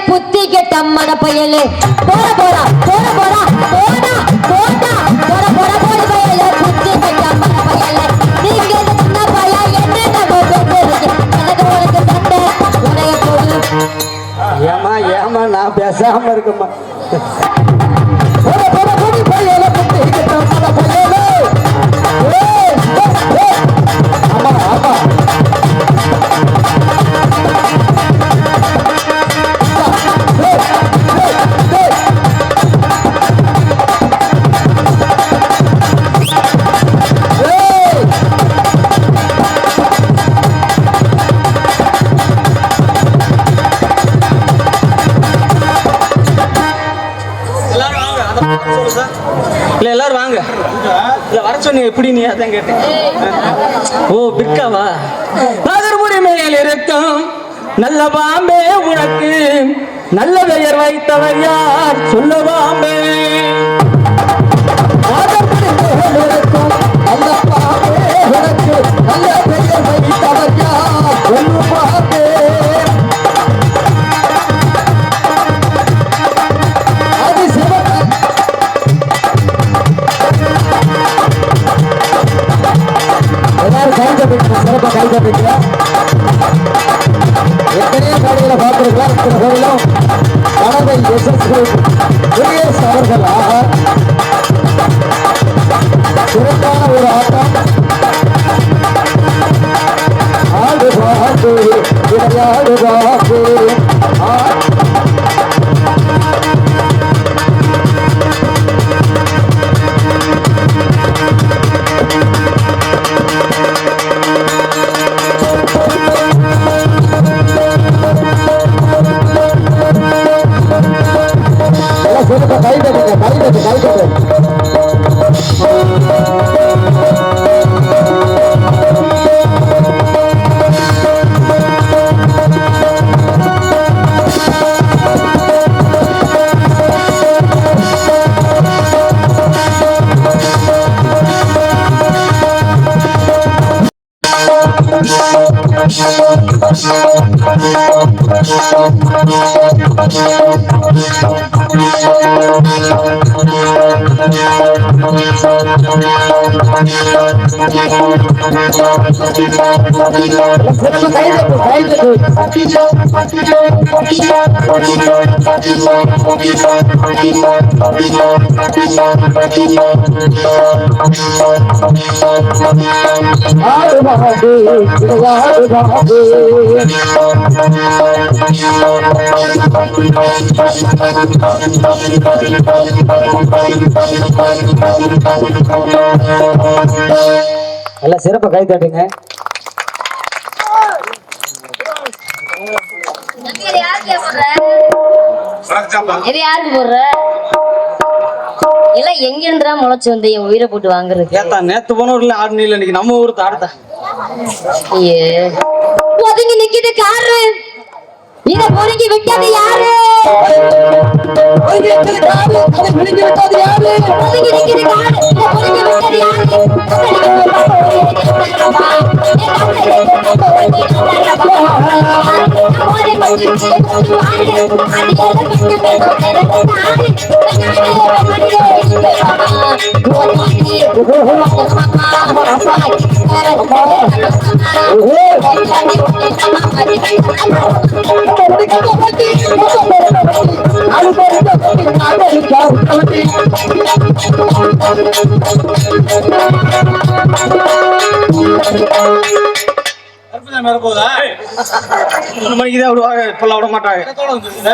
புத்தி கெட்ட மன பயலே போடா போடா போடா போடா போடா போடா
அம்மா ஏமா நான் பேசாம இருக்கம்மா.
இல்ல எல்லாரும் வாங்க. இல்ல வர சொன்னீங்க எப்படி நீ அதான் கேட்டேன். ஓ பிக்காவா? பகர்முடி மேல் இருக்கும் நல்ல பாம்பே உனக்கு நல்ல பெயர் வைத்தவர் யார் சொல்ல பாம்பே. பகர்முடி மேல் இருக்கும் நல்ல பாம்பே உனக்கு நல்ல பெயர் வைத்தவர் யார் சொல்ல பாம்பே. சிறப்பாக கைதப்பீங்க. எத்தனையோ கடைகளை பார்த்துருக்கலாம். இத்தனை கோயிலும் கணவை குடியரசு அவர்களாக சிறப்பான ஒரு ஆட்டம். ஆடு பாட்டு விளையாடு பாட்டு நல்லா சிறப்பா கை தட்டுங்க.
இது யாருக்கு போடுற? எல்லாம் எங்க இருந்தா முளைச்சு வந்து என் உயிரை போட்டு வாங்குறது?
ஏத்தா நேத்து போன ஊர்ல ஆடு நீல இன்னைக்கு நம்ம ஊர் தாடுதா.
ஒதுங்கி நிக்குது காரு. இத பொறுக்கி விட்டது யாரு? ஒதுங்கி நிக்குது காரு. அதை பொறுக்கி விட்டது யாரு? ஒதுங்கி நிக்குது காரு. இத பொறுக்கி விட்டது யாரு?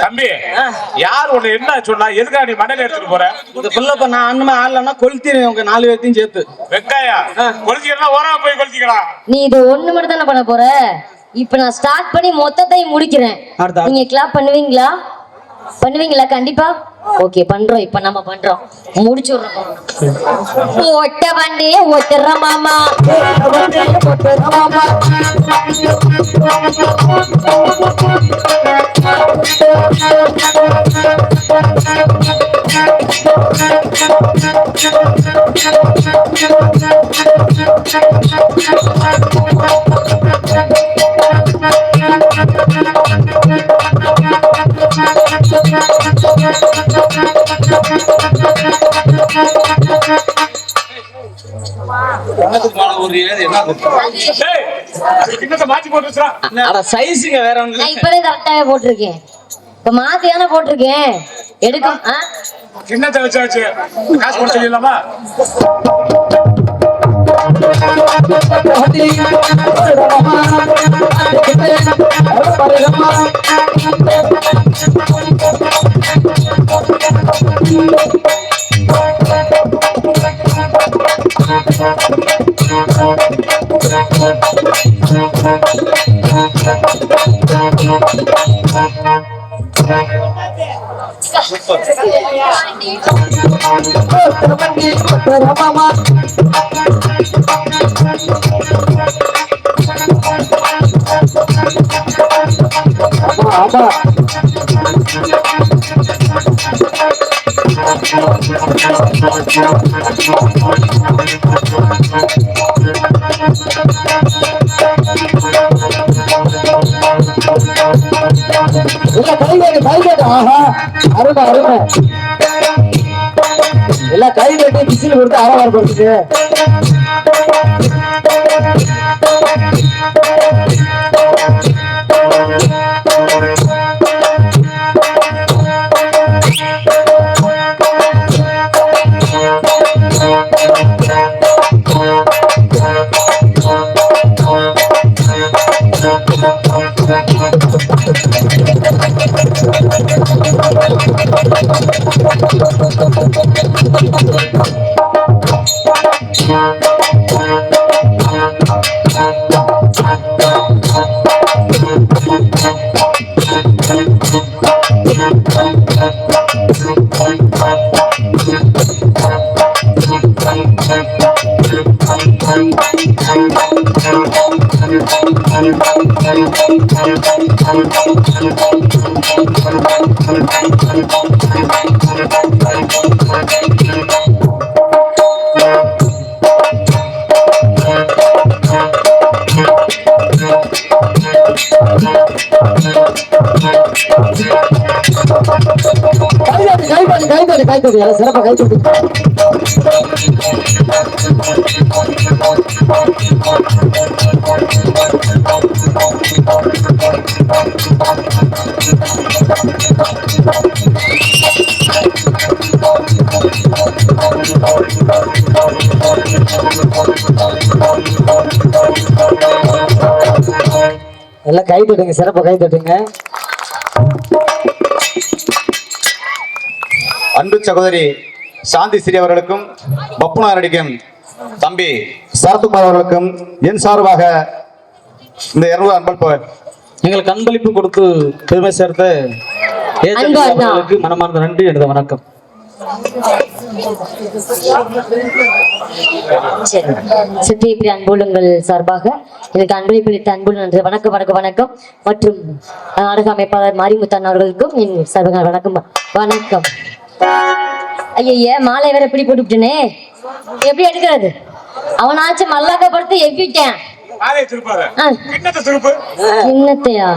தம்பி யார் உன்னை என்ன சொன்னா? எதுக்காக நீ மண்ணில் எடுத்துட்டு போற?
நான் அண்ணன் ஆடலன்னா கொளுத்திடுவேன் உங்க 4 பேர்த்தையும் சேர்த்து.
வெங்காயா கொளுத்திக்கலாம், ஓரா போய் கொளுத்திக்கலாம்.
நீ இது ஒண்ணு மட்டும் தானே பண்ண போற? இப்ப நான் ஸ்டார்ட் பண்ணி மொத்தத்தையும் முடிக்கிறேன். நீங்க கிளாப் பண்ணுவீங்களா? பண்ணுவீங்களா? கண்டிப்பா. ஓகே பண்றோம். இப்ப நம்ம பண்றோம், முடிச்சுடுறோம். ஒட்ட வண்டி ஒட்டுற மாமா,
சைஸுங்க வேற ஒண்ணு.
நான் இப்பதான் கரெக்டாவே போட்டிருக்கேன். இப்ப மாத்தி தானே போட்டிருக்கேன் எடுக்கும்.
கிண்ணத்தை வச்சாச்சு, காசு போட சொல்லிடலாமா?
எல்லாம் கை கட்டி பிசில் கொடுத்து ஆரவாரம் கொடுத்துட்டு சிறப்பா கை தட்டி எல்லாம் கை தட்டுங்க, சிறப்பா கை தட்டுங்க.
அன்பு சகோதரி சாந்தி ஸ்ரீ அவர்களுக்கும் பப்புனார் அடிக்கும் தம்பி சரத்குமார் அவர்களுக்கும் என் சார்பாக இந்த 200 அன்பளிப்பு
எங்களுக்கு அன்பளிப்பு கொடுத்து பெருமை சேர்த்த அவர்களுக்கு மனமார்ந்த நன்றி. எனது வணக்கம்.
சித்தி அன்புள்ளங்கள் சார்பாக எனக்கு அன்பளிப்பளித்த அன்புள்ள நன்றி. வணக்கம் வணக்கம் வணக்கம். மற்றும் நாடக அமைப்பாளர் மாரிமுத்தன் அவர்களுக்கும் என் சார்பாக வணக்கம் வணக்கம். ஐய மாலை வேற எப்படி போட்டுட்டேனே, எப்படி எடுக்கிறது? அவனாச்சும் மல்லாக்கப்படுத்து எப்பிட்டேன். என்னத்தையா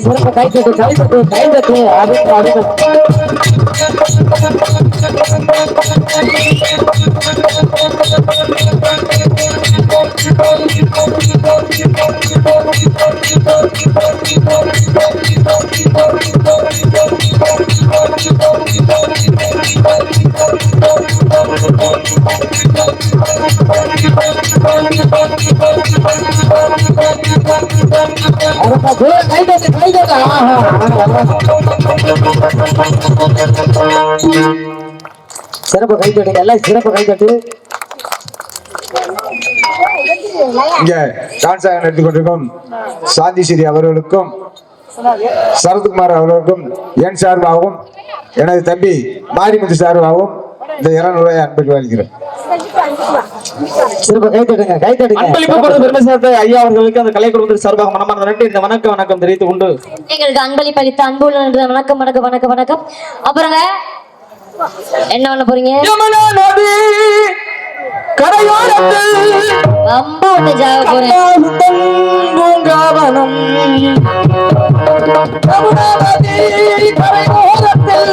சிறப்பா கை தட்டு கை தட்டு கை தட்டு அடுத்து அடுத்து சிறப்பு கை தட்டு எல்லாம் சிறப்பு கை தட்டு.
இங்க டான்ஸ் ஆக நடத்தி கொண்டிருக்கும் சாந்தி ஸ்ரீ அவர்களுக்கும்
சரத்குமார் அவர்களுக்கும் என் சார்பாகவும் எனது தம்பி மாரிமுத்து சார்பாகவும் இந்த 200 ரூபாய் அன்பளிப்பு அளிக்கிறேன்.
சிறப்பு கை தட்டுங்க, கை தட்டுங்க.
அன்பளிப்பு கொடுத்த பெருமை சேர்த்த ஐயா அவர்களுக்கு அந்த கலை குடும்பத்திற்கு சார்பாக மனமார்ந்த நன்றி. இந்த வணக்கம் தெரிவித்து கொண்டு
எங்களுக்கு அன்பளிப்பு அளித்த அன்புள்ள வணக்கம் வணக்கம் வணக்கம் வணக்கம். அப்புறங்க என்ன பண்ண போறீங்க?
யமுனா நதி கரையோரத்தில்
ரொம்ப ஒண்ணு ஜாக போறேன்.
பூங்காவனம் யமுனா நதி கரையோரத்தில்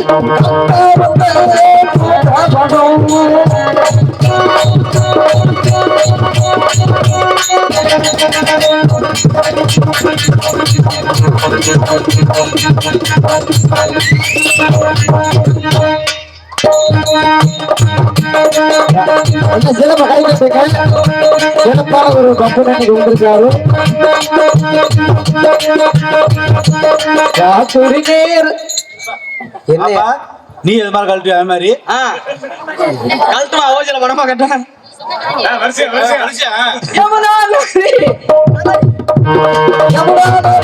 சிறப்பு கை தட்டுங்க. சிறப்பான ஒரு கம்பெனி வந்திருக்காரு. என்ன
நீ எது மாதிரி கழட்டி அது மாதிரி கழட்டுமா ஓஜல பணமா கட்ட யமுனா நதி யமுனா நதி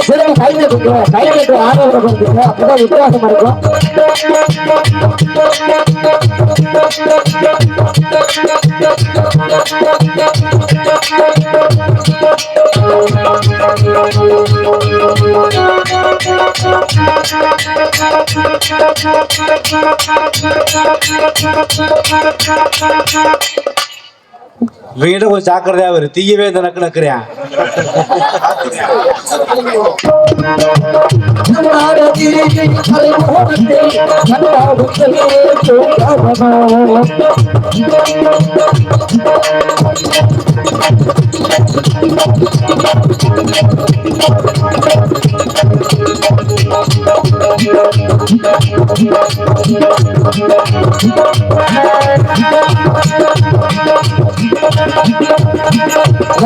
சிறப்பு கை தட்டுங்க, கை தட்டு ஆதரவு கொடுத்துங்க. அப்பதான் வித்தியாசமா இருக்கும்.
இவங்கிட்ட கொஞ்சம் ஜாக்கிரதையா வரு, தீயவே இந்த நக்கு நக்குறேன்.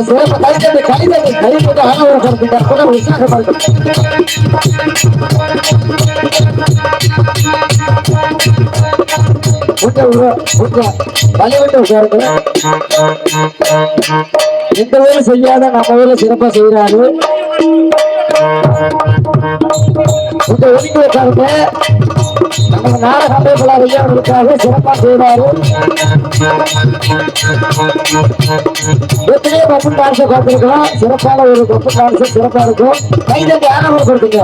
சிறப்பு கை தட்டு, கை தட்டு, கை தட்டு ஆதரவு கொடுத்துங்க. அப்பதான் உற்சாகமா இருக்கும். இந்த ஊர்ல செய்யாத நம்ம ஊர்ல சிறப்பா செய்யறாரு. இந்த ஒதுக்கி வைக்காருங்க. நம்ம நாடக அமைப்புல ஐயாவுக்காக சிறப்பா செய்யறாரு. எத்தனையோ பப்பு டான்ஸ் பார்த்துருக்கலாம். சிறப்பான ஒரு பப்பு டான்ஸ் சிறப்பா இருக்கும். கைதட்டி ஆனவர் கொடுத்துங்க.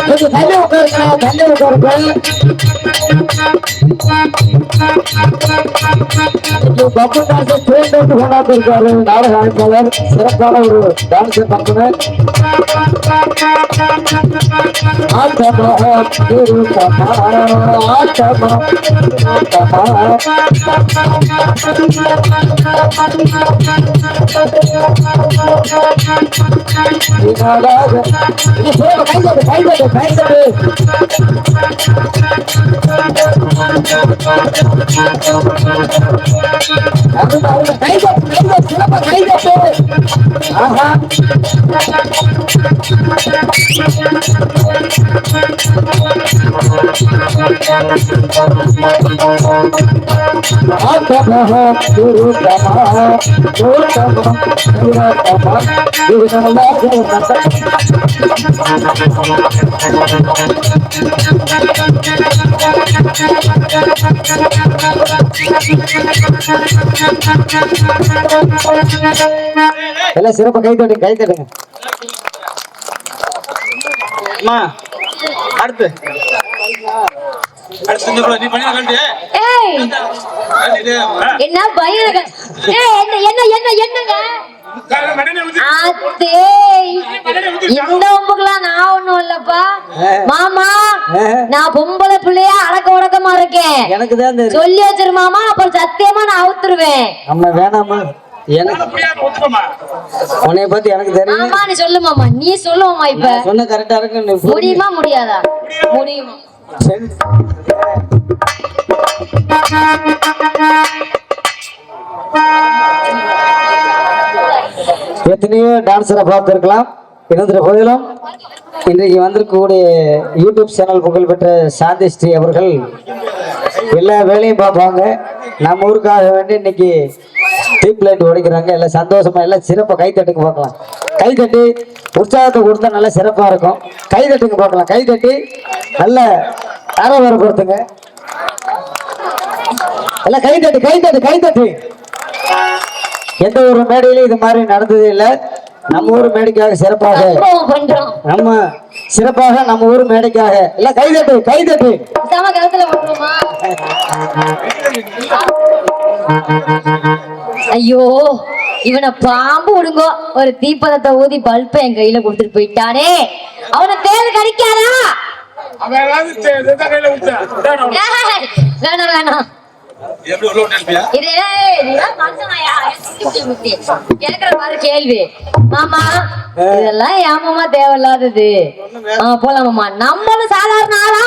கொஞ்சம் தள்ளி உட்காருங்க, தள்ளி உட்காருங்க. பப்பு டான்ஸ் ட்ரெயின் அவுட் கொண்டாந்து இருக்காரு நாடக அமைப்பாளர். சிறப்பான ஒரு டான்ஸ் பக்குன்னு ஆட்டமா திருத்தமா ஆட்டமா எல்லாம் சிறப்பா கை தட்டுங்க கை தட்டுங்க.
அடுத்து
ஏய், என்ன பையன் என்னங்க ஆத்தே, இந்த உம்புக்கெல்லாம் நான் ஒண்ணும் இல்லப்பா மாமா. நான் பொம்பளை பிள்ளையா அடக்க உடக்கமா இருக்கேன்.
எனக்கு தான் தெரியும்.
சொல்லி வச்சிரு மாமா, அப்புறம் சத்தியமா நான் அவுத்துருவேன்.
அம்மா வேணாமா, எனக்கு உன்னைய பத்தி எனக்கு தெரியும்.
மாமா நீ சொல்லு மாமா, நீ சொல்லு மாமா. இப்ப
சொன்ன கரெக்டா இருக்கு.
முடியுமா முடியாதா? முடியுமா?
சரி. எத்தனையோ டான்ஸரை பார்த்துருக்கலாம். இருந்த போதிலும் இன்றைக்கு வந்திருக்கக்கூடிய யூடியூப் சேனல் புகழ்பெற்ற சாந்தி ஸ்ரீ அவர்கள் எல்லா வேலையும் பார்ப்பாங்க. நம்ம ஊருக்காக வேண்டி இன்னைக்கு டீப் லைட் உடைக்கிறாங்க. எல்லாம் சந்தோஷமா எல்லாம் சிறப்பாக கை தட்டுக்கு பார்க்கலாம். கை தட்டி உற்சாகத்தை கொடுத்தா நல்லா சிறப்பாக இருக்கும். கை தட்டுக்கு பார்க்கலாம். கை தட்டி நல்ல ஆரவாரப்படுத்துங்க. எல்லாம் கை தட்டு கை தட்டு கை தட்டு. எந்த ஒரு மேடையிலும் இது மாதிரி நடந்ததே இல்லை. நம்ம ஊர் மேடைக்காக சிறப்பாக நம்ம சிறப்பாக நம்ம ஊர் மேடைக்காக எல்லாம் கை தட்டு கை தட்டு.
ஐயோ, இவனை பாம்பு விடுங்கோ. ஒரு தீப்பதத்தை ஊதி பல்ப என் கையில கொடுத்துட்டு போயிட்டானே. அவனை தேர்தல் கடிக்காதா? வேணாம் வேணாம். கேள்வி மாமா, இதெல்லாம் ஏமாமா தேவையில்லாதது. போலாம் மாமா. நம்மளும் சாதாரண ஆளா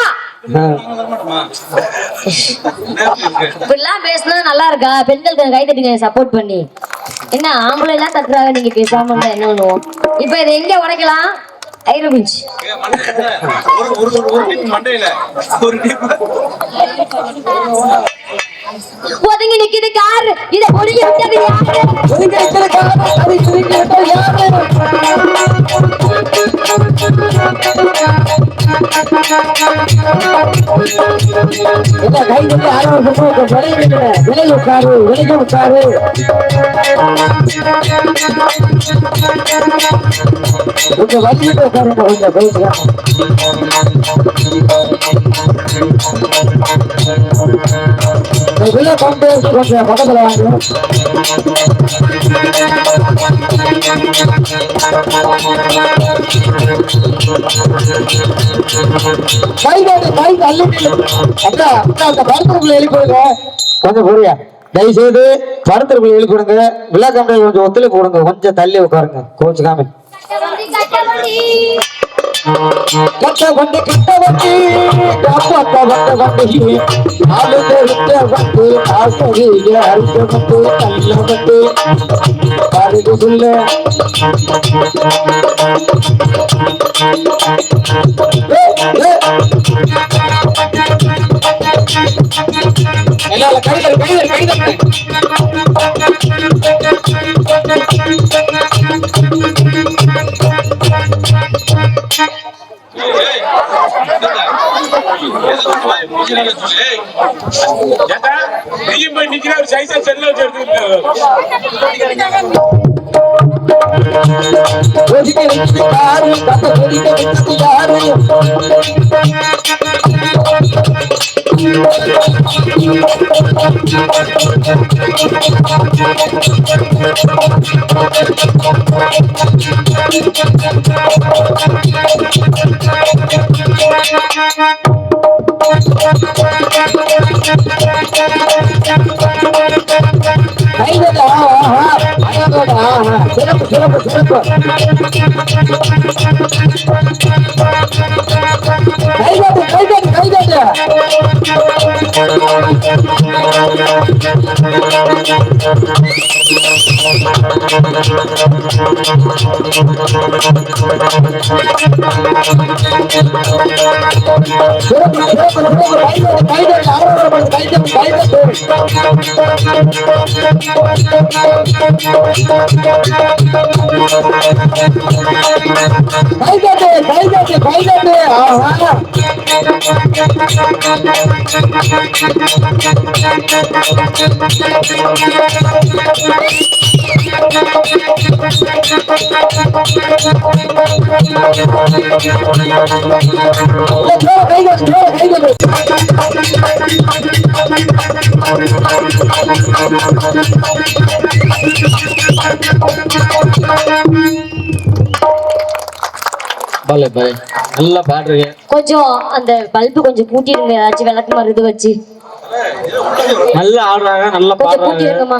இப்படிலாம் பேசினா நல்லா இருக்கா? பெண்களுக்கு கை தட்டுங்க சப்போர்ட் பண்ணி. என்ன ஆம்பளை எல்லாம் தட்டுறாங்க, நீங்க பேசாம இருந்தா என்ன பண்ணுவோம்? இப்ப இதை எங்க உடைக்கலாம்? ஐரகுஞ்சி ஒதுங்கி நிக்குது கார். இத ஒதுங்கி விட்டது யாரு? ஒதுங்கி நிக்கிற கார். அது ஒதுங்கி விட்டது யாரு?
என்ன கை தட்டி ஆரவாரப்படுத்துங்க. விலகி உட்காரு விலகி உட்காரு. கொஞ்சம் வலிக்கிட்டு உட்காருங்க. கொஞ்சம் பேசுறாங்க. உள்ள கொண்டு கொஞ்சம் பக்கத்துல வாங்க. கை தட்டு கை தள்ளி. அக்கா அந்த பருத்திற்குள்ள எழுப்பிடுங்க. கொஞ்சம் புரியா தயவு செய்து பருத்திற்குள்ள எழுப்பிடுங்க. விழா கம்பெனி கொஞ்சம் ஒத்துழைப்பு கொடுங்க. கொஞ்சம் தள்ளி உட்காருங்க. கோச்சுக்காம கட்ட வண்டி கிட்ட வண்டி காப்பாத்த வந்த வண்டி ஆளுங்க விட்ட வண்டி ஆசரிய அறுக்க வண்டி தள்ள வண்டி பாருங்க சொல்ல எல்லாரும் கைதல் கைதல் கைதல். கைதல்
சிறப்பு சிறப்பு சிறப்பு. கைதாட்டு கைதாட்டு கைதாட்டு. சிறப்பு சிறப்பு கைதாட்டு கைதாட்டு ஆரோக்கியம் கைதாட்டு கைதாட்டு. கைதாட்டு கைதாட்டு கைதாட்டு. ஆஹா நல்லா பாடுறீங்க.
கொஞ்சம் அந்த பல்பு கொஞ்சம் கூட்டிடுங்க, ஏதாச்சும் விளக்கு மாதிரி இது வச்சு
நல்லா ஆடுறாங்க, நல்லா
கொஞ்சம்
பாடுறாங்க.
கூட்டிடுங்கம்மா.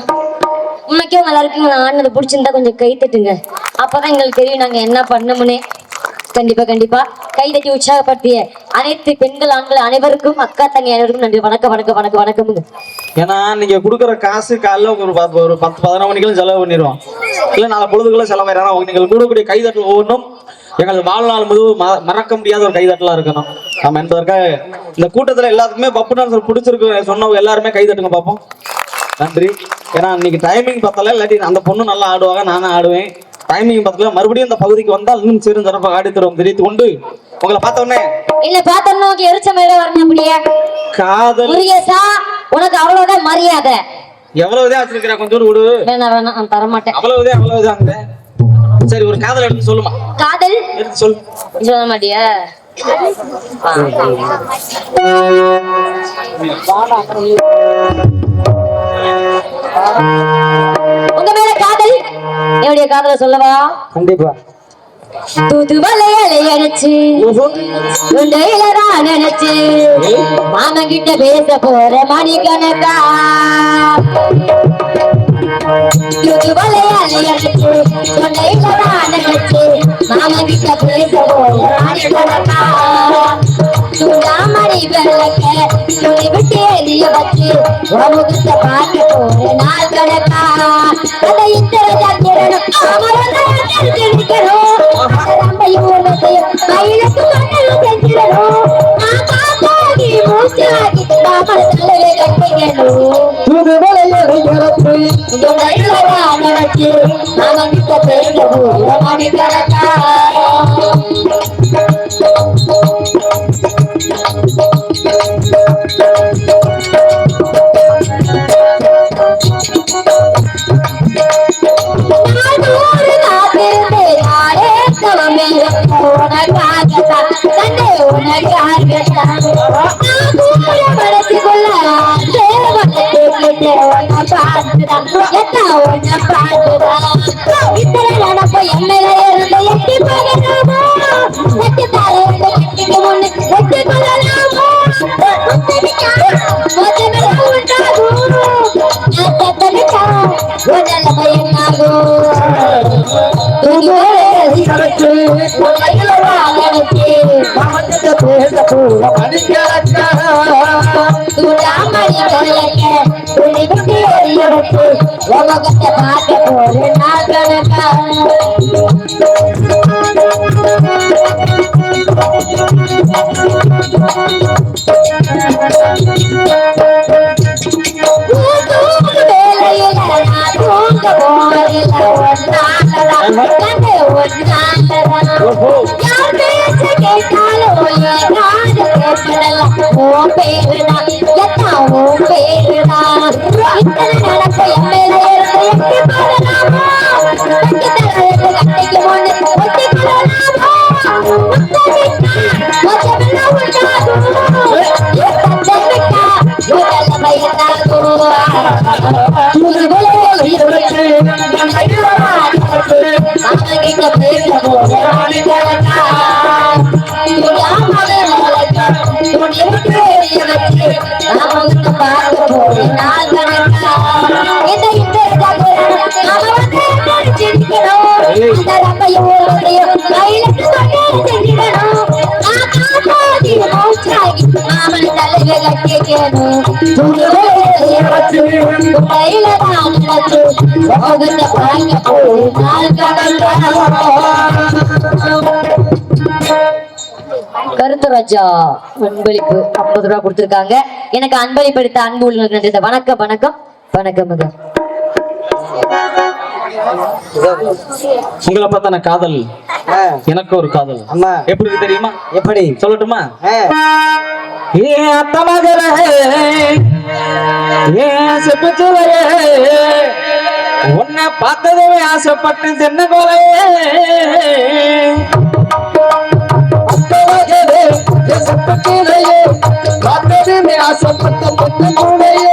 உனக்கே நல்லா இருக்குங்க. நான் ஆடினது பிடிச்சிருந்தா கொஞ்சம் கை தட்டுங்க, அப்பதான் எங்களுக்கு தெரியும் நாங்க என்ன பண்ணமுனே. கண்டிப்பா கண்டிப்பா கை தட்டி உற்சாகப்படுத்திய அனைத்து பெண்கள் ஆண்கள் அனைவருக்கும், அக்கா தங்கை அனைவருக்கும் நன்றி. வணக்கம் வணக்கம் வணக்கம் வணக்கமுங்க.
ஏன்னா நீங்க கொடுக்குற காசு காலைல ஒரு 10-11 மணிக்கெல்லாம் செலவு பண்ணிடுவோம், இல்லை 4 பொழுதுக்குள்ள செலவாயிரம். நீங்கள் கூடக்கூடிய கைதட்டல் ஒவ்வொன்றும் எங்களது வாழ்நாள் முழுவதும் மறக்க முடியாத ஒரு கைதட்டலா இருக்கணும். நம்ம என்பதற்காக இந்த கூட்டத்துல எல்லாத்துக்குமே பப்பு டான்ஸ் பிடிச்சிருக்கு சொன்னவங்க எல்லாருமே கைதட்டுங்க பார்ப்போம். நன்றி. ஏன்னா இன்னைக்கு டைமிங் பத்தல, இல்லாட்டி அந்த பொண்ணு நல்லா ஆடுவாங்க, நானும் ஆடுவேன். டைமிங் பத்தல, மறுபடியும் இந்த பகுதிக்கு வந்தால் இன்னும் சிறு சிறப்பாக ஆடி தருவோம் தெரிவித்து கொண்டு, உங்களை பார்த்த உடனே
இல்ல பார்த்தோம்னா எரிச்ச மேல வரணும். அப்படியே
காதல்
முருகேசா, உனக்கு அவ்வளவுதான் மரியாதை.
எவ்வளவுதான் வச்சிருக்கிற, கொஞ்சம் விடு.
வேணாம் வேணாம், நான் தரமாட்டேன்.
அவ்வளவுதான். சரி, ஒரு காதல் எடுத்து சொல்லுமா.
காதல்
எடுத்து சொல்லு.
சொல்ல மாட்டியா? உங்க மேல காதல், என்னுடைய காதல சொல்லவா?
கண்டிப்பா.
தூதுவளையலை அடிச்சு உண்டையிலதான் நினைச்சு மாமன் கிட்ட பேச போற மணிக்கணக்கா. தூதுவளையலை அடிச்சு உண்டையிலதான் நினைச்சு மாமன் கிட்ட பேச போற மணிக்கணக்கா. சூடாமணி வெள்ளக்க துணி விட்டு எரிய வச்சு முகத்தை பார்க்க போற நாள் கணக்கா. அதை இத்தனை ஜாக்கிரனும் தெரிஞ்சிருக்கணும். மயிலுக்கு மண்ணல செஞ்சிடணும். காத்தாகி மூச்சாகி நாமல் தலையை கட்டிக்கணும். நினைச்சு அவன் கிட்ட பேச போற மணிக்கணக்கா. இந்த கருத்தராஜா அன்பளிப்பு 50 ரூபாய் கொடுத்திருக்காங்க. எனக்கு அன்பளிப்பு எடுத்த அன்பு உள்ளவங்களுக்கு நன்றி. வணக்கம் வணக்கம் வணக்கம்.
உங்களை பார்த்தா காதல், எனக்கு ஒரு காதல்.
அம்மா
எப்படி இருக்கு தெரியுமா?
எப்படி
சொல்லட்டுமா? ஏ அத்த மகளே, ஏ செப்புச்சுவையே, உன்னை பார்த்ததே ஆசைப்பட்டு தென்ன கோலையே. அத்த மகளே, ஏ செப்புச்சுவையே, பார்த்ததே ஆசைப்பட்டு தென்ன கோலையே.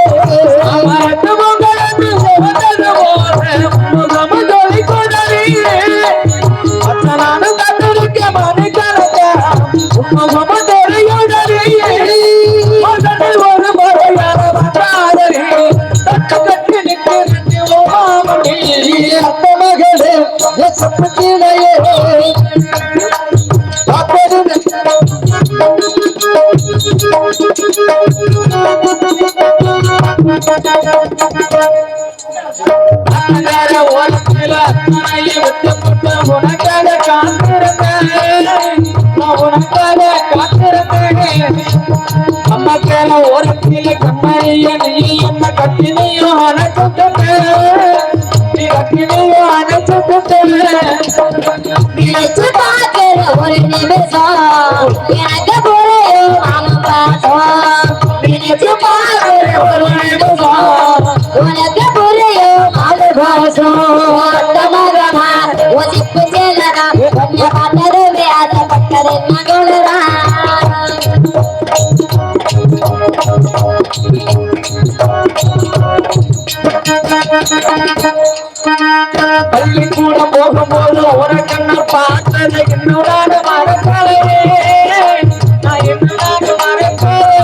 ஒரு நிமிஷம் எனக்கு புரியும் மாமன் பாசம். நினைச்சு பாரு ஒரு நிமிஷம் உனக்கு புரியும் மாமன் பாசம். அந்த மகனா ஒசிப்பு செல்லடா கொஞ்சம் பார்த்ததுமே ஆசைப்பட்டது மகளா.
பள்ளிக்கூடம் போகும்போது ஒரு கண்ணு பார்த்தது என்னோட மறக்கலையே, நான் என்னோட மறக்கலையே.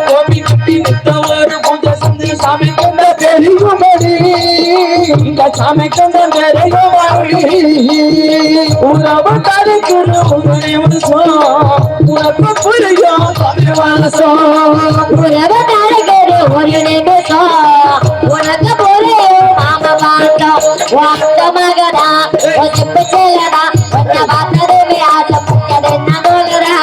கோபி கட்டி நித்த ஒரு பூஜை செஞ்சு சாமி கொண்ட தெரியுமடி, இந்த சாமி கொண்ட தெரியுமடி. உறவு கருக்குற ஒரு நிமிஷம் உனக்கு புரியும் தமிழ்வாசம்.
உறவு கருக்குற ஒரு நிமிஷம் உனக்கு புரியும் மாமன் பாசம். அந்த மகனா ஒசிப்பு செல்லடா கொஞ்சம் பார்த்ததுமே ஆசைப்பட்டது நகலரா.